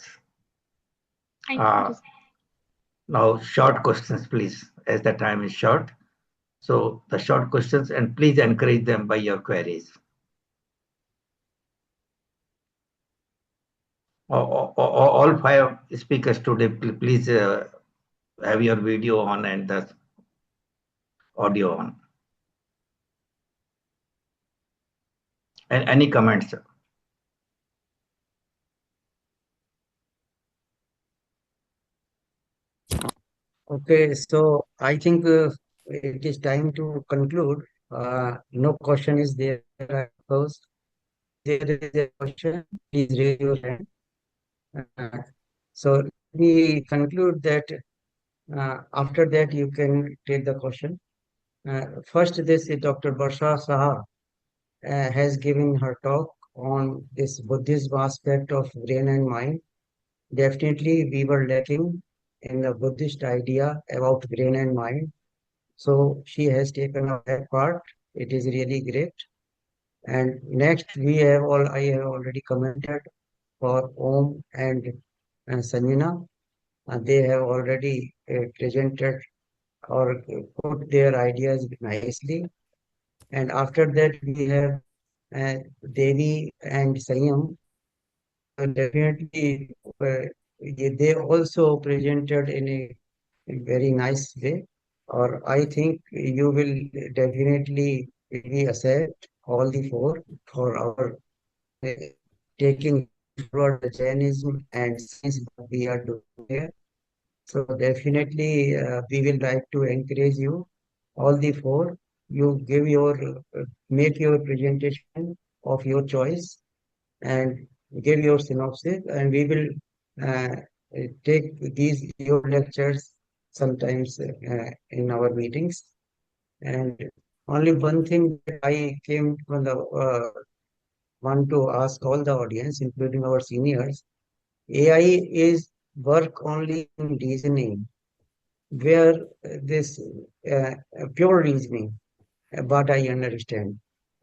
Thank you. Now, short questions, please, as the time is short. So the short questions, and please encourage them by your queries. All five speakers today, please have your video on and the audio on. And any comments? Okay, so I think it is time to conclude. No question is there, I suppose. There is a question, please raise your hand. Uh, so we conclude that after that you can take the question. First, this is Dr. Varsha Shah has given her talk on this Buddhism aspect of brain and mind. Definitely, we were lacking in the Buddhist idea about brain and mind. So she has taken up that part. It is really great. And next, I have already commented for Om and Sanjana. They have already presented or put their ideas nicely. And after that, we have Devi and Sanyam. Definitely, they also presented in a very nice way. Or I think you will definitely be accept all the four for our uh, taking forward the Jainism and science that we are doing here. So definitely, we will like to encourage you, all the four. You give make your presentation of your choice and give your synopsis, and we will uh, take these your lectures sometimes in our meetings. And only one thing that I came from the want to ask all the audience, including our seniors, AI is work only in reasoning, where this pure reasoning, what I understand,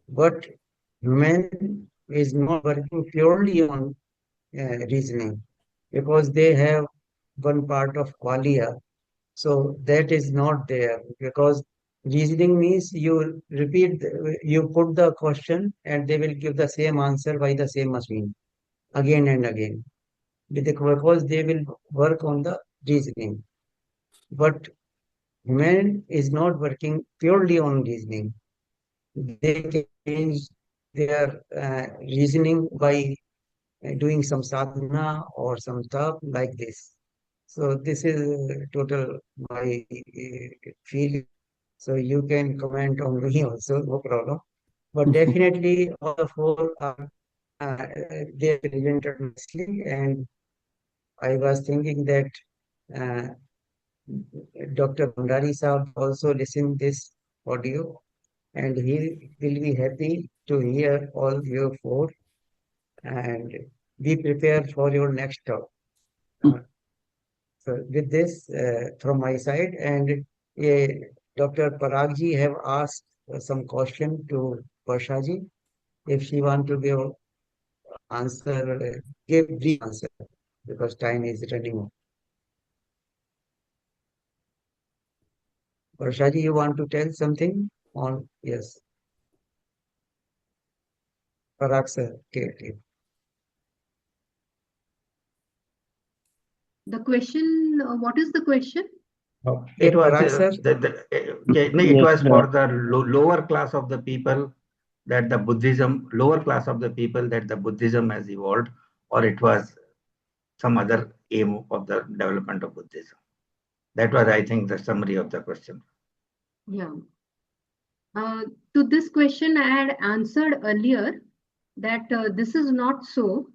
but human is not working purely on reasoning because they have one part of qualia. So that is not there because reasoning means you put the question and they will give the same answer by the same machine again and again because they will work on the reasoning. But human is not working purely on reasoning. They can change their reasoning by doing some sadhana or some tap like this. So this is total my feeling. So you can comment on me also, no problem. But definitely all the four are they presented nicely, and I was thinking that uh, Dr. Bhandari Saab also listened this audio, and he will be happy to hear all your four and be prepared for your next talk. So with this from my side, and Dr. Paragji have asked some question to Varshaji. If she want to give brief answer because time is running out. Varshaji, you want to tell something on? Yes. Parag sir. Okay, okay. The question, what is the question? It was Parag sir. it Yes, was for the lower class of the people that the Buddhism, lower class of the people that the Buddhism has evolved, or it was some other aim of the development of Buddhism. That was, I think, the summary of the question. Yeah. To this question, I had answered earlier that this is not so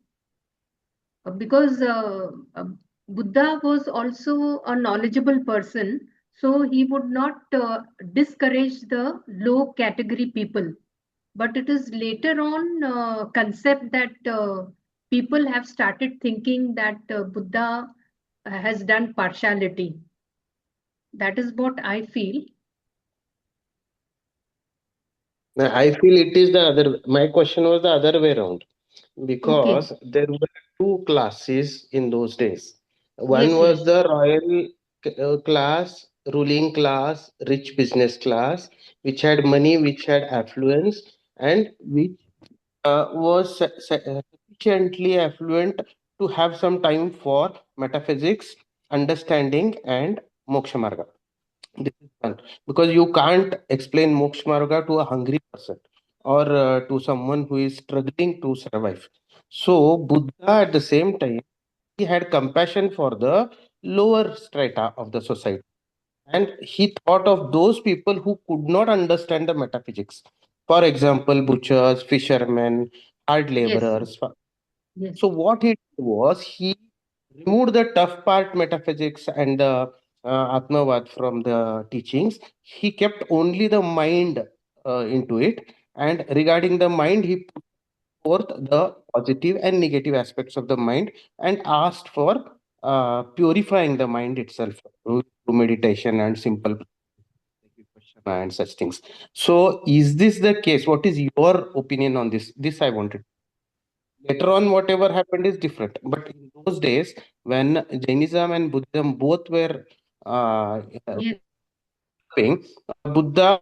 because Buddha was also a knowledgeable person, so he would not discourage the low category people. But it is later on concept that people have started thinking that Buddha has done partiality. That is what I feel. I feel it is the other. My question was the other way around Okay. because there were two classes in those days. One Yes, was yes. the royal class, ruling class, rich business class, which had money, which had affluence, and which was sufficiently affluent to have some time for metaphysics, understanding, and moksha marga. This is one. Because you can't explain moksha marga to a hungry person or to someone who is struggling to survive. So Buddha at the same time he had compassion for the lower strata of the society, and he thought of those people who could not understand the metaphysics. For example, butchers, fishermen, hard Yes, laborers. yes. So what he did was he removed the tough part, metaphysics and the Atmavad from the teachings. He kept only the mind into it, and regarding the mind, he put forth the positive and negative aspects of the mind and asked for purifying the mind itself through meditation and simple vipassana and such things. So, is this the case? What is your opinion on this? This I wanted. Later on, whatever happened is different. But in those days, when Jainism and Buddhism both were Yes. developing, Buddha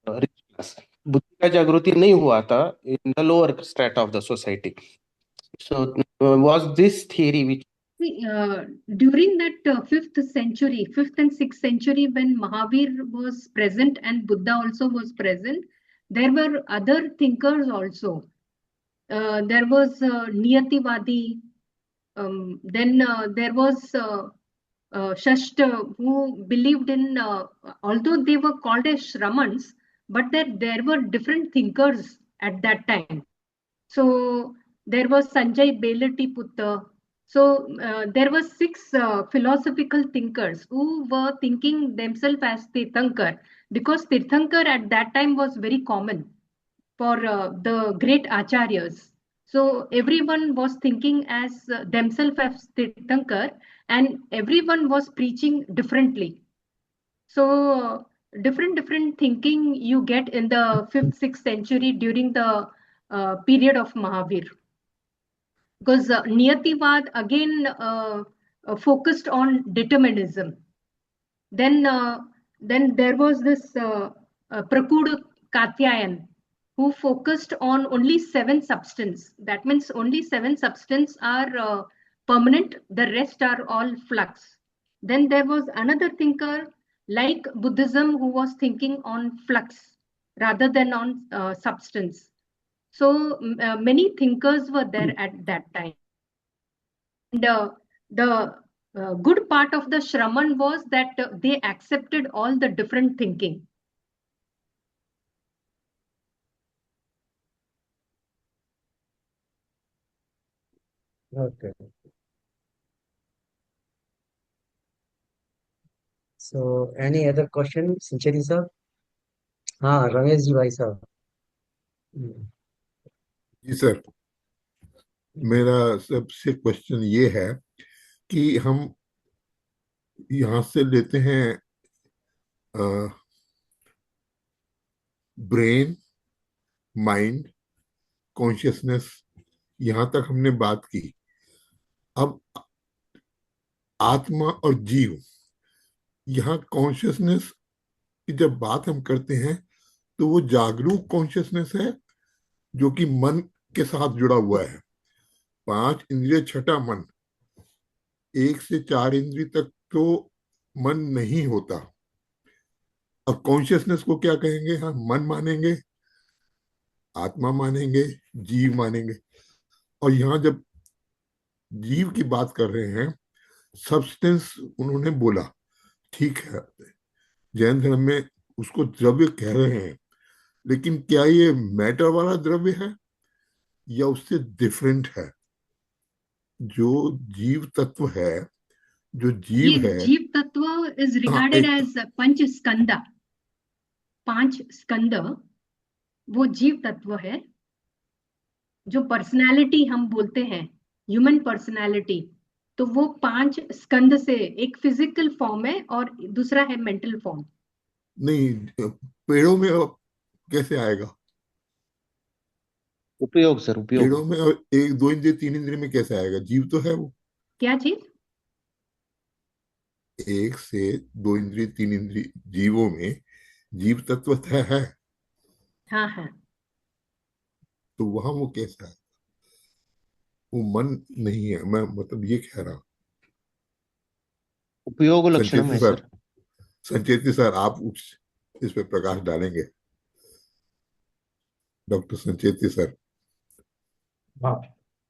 rich class. बुद्धि का जागृति नहीं हुआ था in the lower strata of the society. So was this theory which See, during that 5th century, 5th and 6th century, when Mahavir was present and Buddha also was present, there were other thinkers also. There was Niyativadi, then there was Shashta, who believed in, although they were called as Shramans, but there were different thinkers at that time. So there was Sanjay Belatiputta. So there were six philosophical thinkers who were thinking themselves as Tirthankar, because Tirthankar at that time was very common for the great acharyas. So everyone was thinking as themselves as Tirthankar, and everyone was preaching differently. So different thinking you get in the 5th, 6th century during the period of Mahavir. Because Niyativad again focused on determinism. Then, then there was this Prakud Katyayan, who focused on only seven substance. That means only seven substance are permanent. The rest are all flux. Then there was another thinker like Buddhism who was thinking on flux rather than on substance. So many thinkers were there at that time. And the good part of the Shraman was that they accepted all the different thinking. Okay. So, any other question, Sinchari sir? हाँ रमेश जी भाई साहब. जी sir, मेरा सबसे question ये है कि हम यहाँ से लेते हैं ब्रेन, माइंड, कॉन्शियसनेस, यहाँ तक हमने बात की. अब आत्मा और जीव, यहाँ कॉन्शियसनेस की जब बात हम करते हैं तो वो जागरूक कॉन्शियसनेस है जो कि मन के साथ जुड़ा हुआ है। 5 इंद्रिय छठा मन, 1 से 4 इंद्रिय तक तो मन नहीं होता। अब कॉन्शियसनेस को क्या कहेंगे? हम मन मानेंगे, आत्मा मानेंगे, जीव मानेंगे। और यहाँ जब जीव की बात कर रहे हैं, सब्सटेंस उन्होंने बोला, ठीक है, जैन धर्म में उसको द्रव्य कह रहे हैं, लेकिन क्या ये मैटर वाला द्रव्य है या उससे डिफरेंट है? जो जीव तत्व है, जो जीव ये है, जीव तत्व इज रिगार्डेड एज पंच स्कंद। 5 स्कंद वो जीव तत्व है। जो पर्सनालिटी हम बोलते हैं, ह्यूमन पर्सनालिटी, तो वो 5 स्कंद से एक फिजिकल फॉर्म है और दूसरा है मेंटल फॉर्म। नहीं, पेड़ों में कैसे आएगा? उपयोग सर, उपयोग। पेड़ों में 1, 2 इंद्रिय 3 इंद्रिय में कैसे आएगा? जीव तो है वो। क्या चीज? 1 से 2 इंद्रिय 3 इंद्रिय जीवों में जीव तत्व है। हाँ हाँ। तो वहां वो कैसा है? वो मन नहीं है, मैं मतलब ये कह रहा हूं। उपयोग लक्षणम संचेती है सर, सर। संचेती सर, आप इस पे प्रकाश डालेंगे? Doctor Sancheti sir.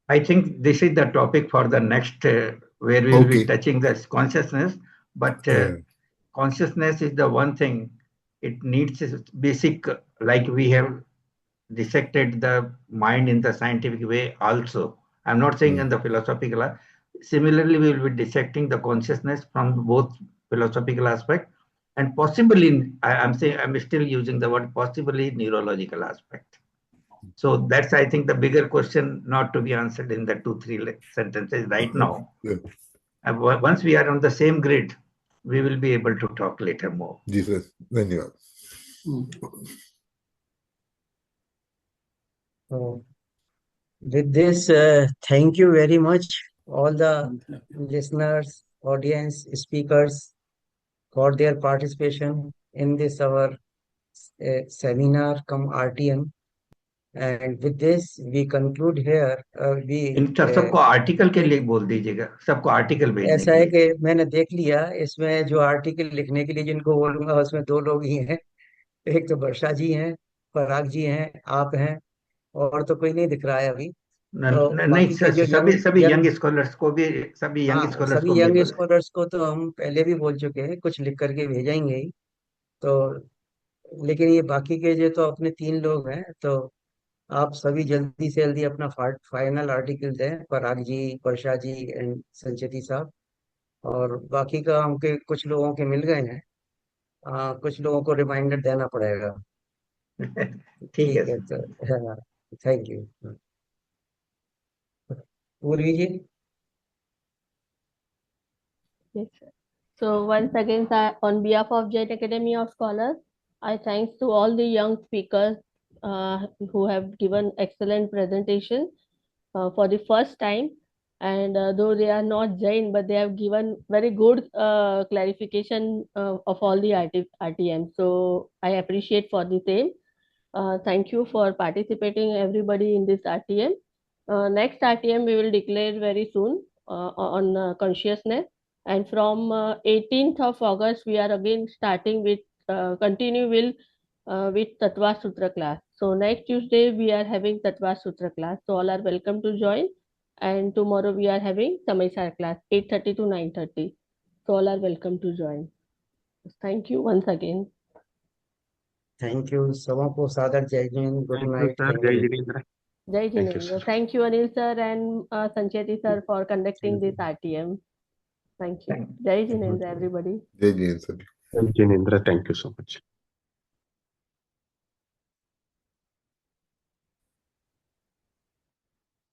I think this is the topic for the next, where we will be Okay. touching this consciousness. But consciousness is the one thing, it needs a basic, like we have dissected the mind in the scientific way also. I'm not saying in the philosophical. Similarly, we will be dissecting the consciousness from both philosophical aspect and possibly, I'm saying, I'm still using the word possibly neurological aspect. So that's, I think, the bigger question not to be answered in the 2-3 sentences right now. Once we are on the same grid, we will be able to talk later more. जी sir, धन्यवाद। So, with this, thank you very much, all the listeners, audience, speakers, for their participation in this our seminar come RTM. And with this, we conclude here. इन सबको article के लिए बोल दीजिएगा, सबको article भेजने ऐसा के है लिए। कि मैंने देख लिया, इसमें जो आर्टिकल लिखने के लिए जिनको बोलूंगा उसमें 2 लोग ही हैं। एक तो वर्षा जी हैं, पराग जी हैं, आप हैं, और तो कोई नहीं दिख रहा है अभी। तो नहीं, बाकी के जो सभी यंग यंग स्कॉलर्स को भी, सभी यंग स्कॉलर्स सभी को भी यंग बोले। स्कॉलर्स को तो हम पहले भी बोल चुके हैं, कुछ लिख करके भेजेंगे ही। तो लेकिन ये बाकी के जो तो अपने 3 लोग हैं, तो आप सभी जल्दी से जल्दी अपना फाइनल आर्टिकल दें, पराग जी, वर्षा जी एंड संचेती साहब। और बाकी का हमके कुछ लोगों के मिल गए हैं, कुछ लोगों को रिमाइंडर देना पड़ेगा। ठीक है ठीक है, तो थैंक यू। पूर्वी जी। Yes, sir. So once again, sir, on behalf of Jet Academy of Scholars, I thanks to all the young speakers who have given excellent presentation for the first time. And though they are not Jain, but they have given very good clarification of all the RTM. So I appreciate for the same. Thank you for participating, everybody, in this RTM. Next RTM we will declare very soon on consciousness. And from 18th of August, we are again starting with continue with Tattva Sutra class. So next Tuesday we are having Tattva Sutra class. So all are welcome to join. And tomorrow we are having Samaisar class 8:30 to 9:30. So all are welcome to join. Thank you once again. Thank you सबको, सादर जय Hind, good night, sir, thank जय you. Jinendra. Jai Thank you, Jinendra. sir. Thank you, Anil sir and Sancheti sir for conducting this RTM. Thank you. Jai Jinendra, everybody. जय जय सभी। Jai Jinendra, thank you so much.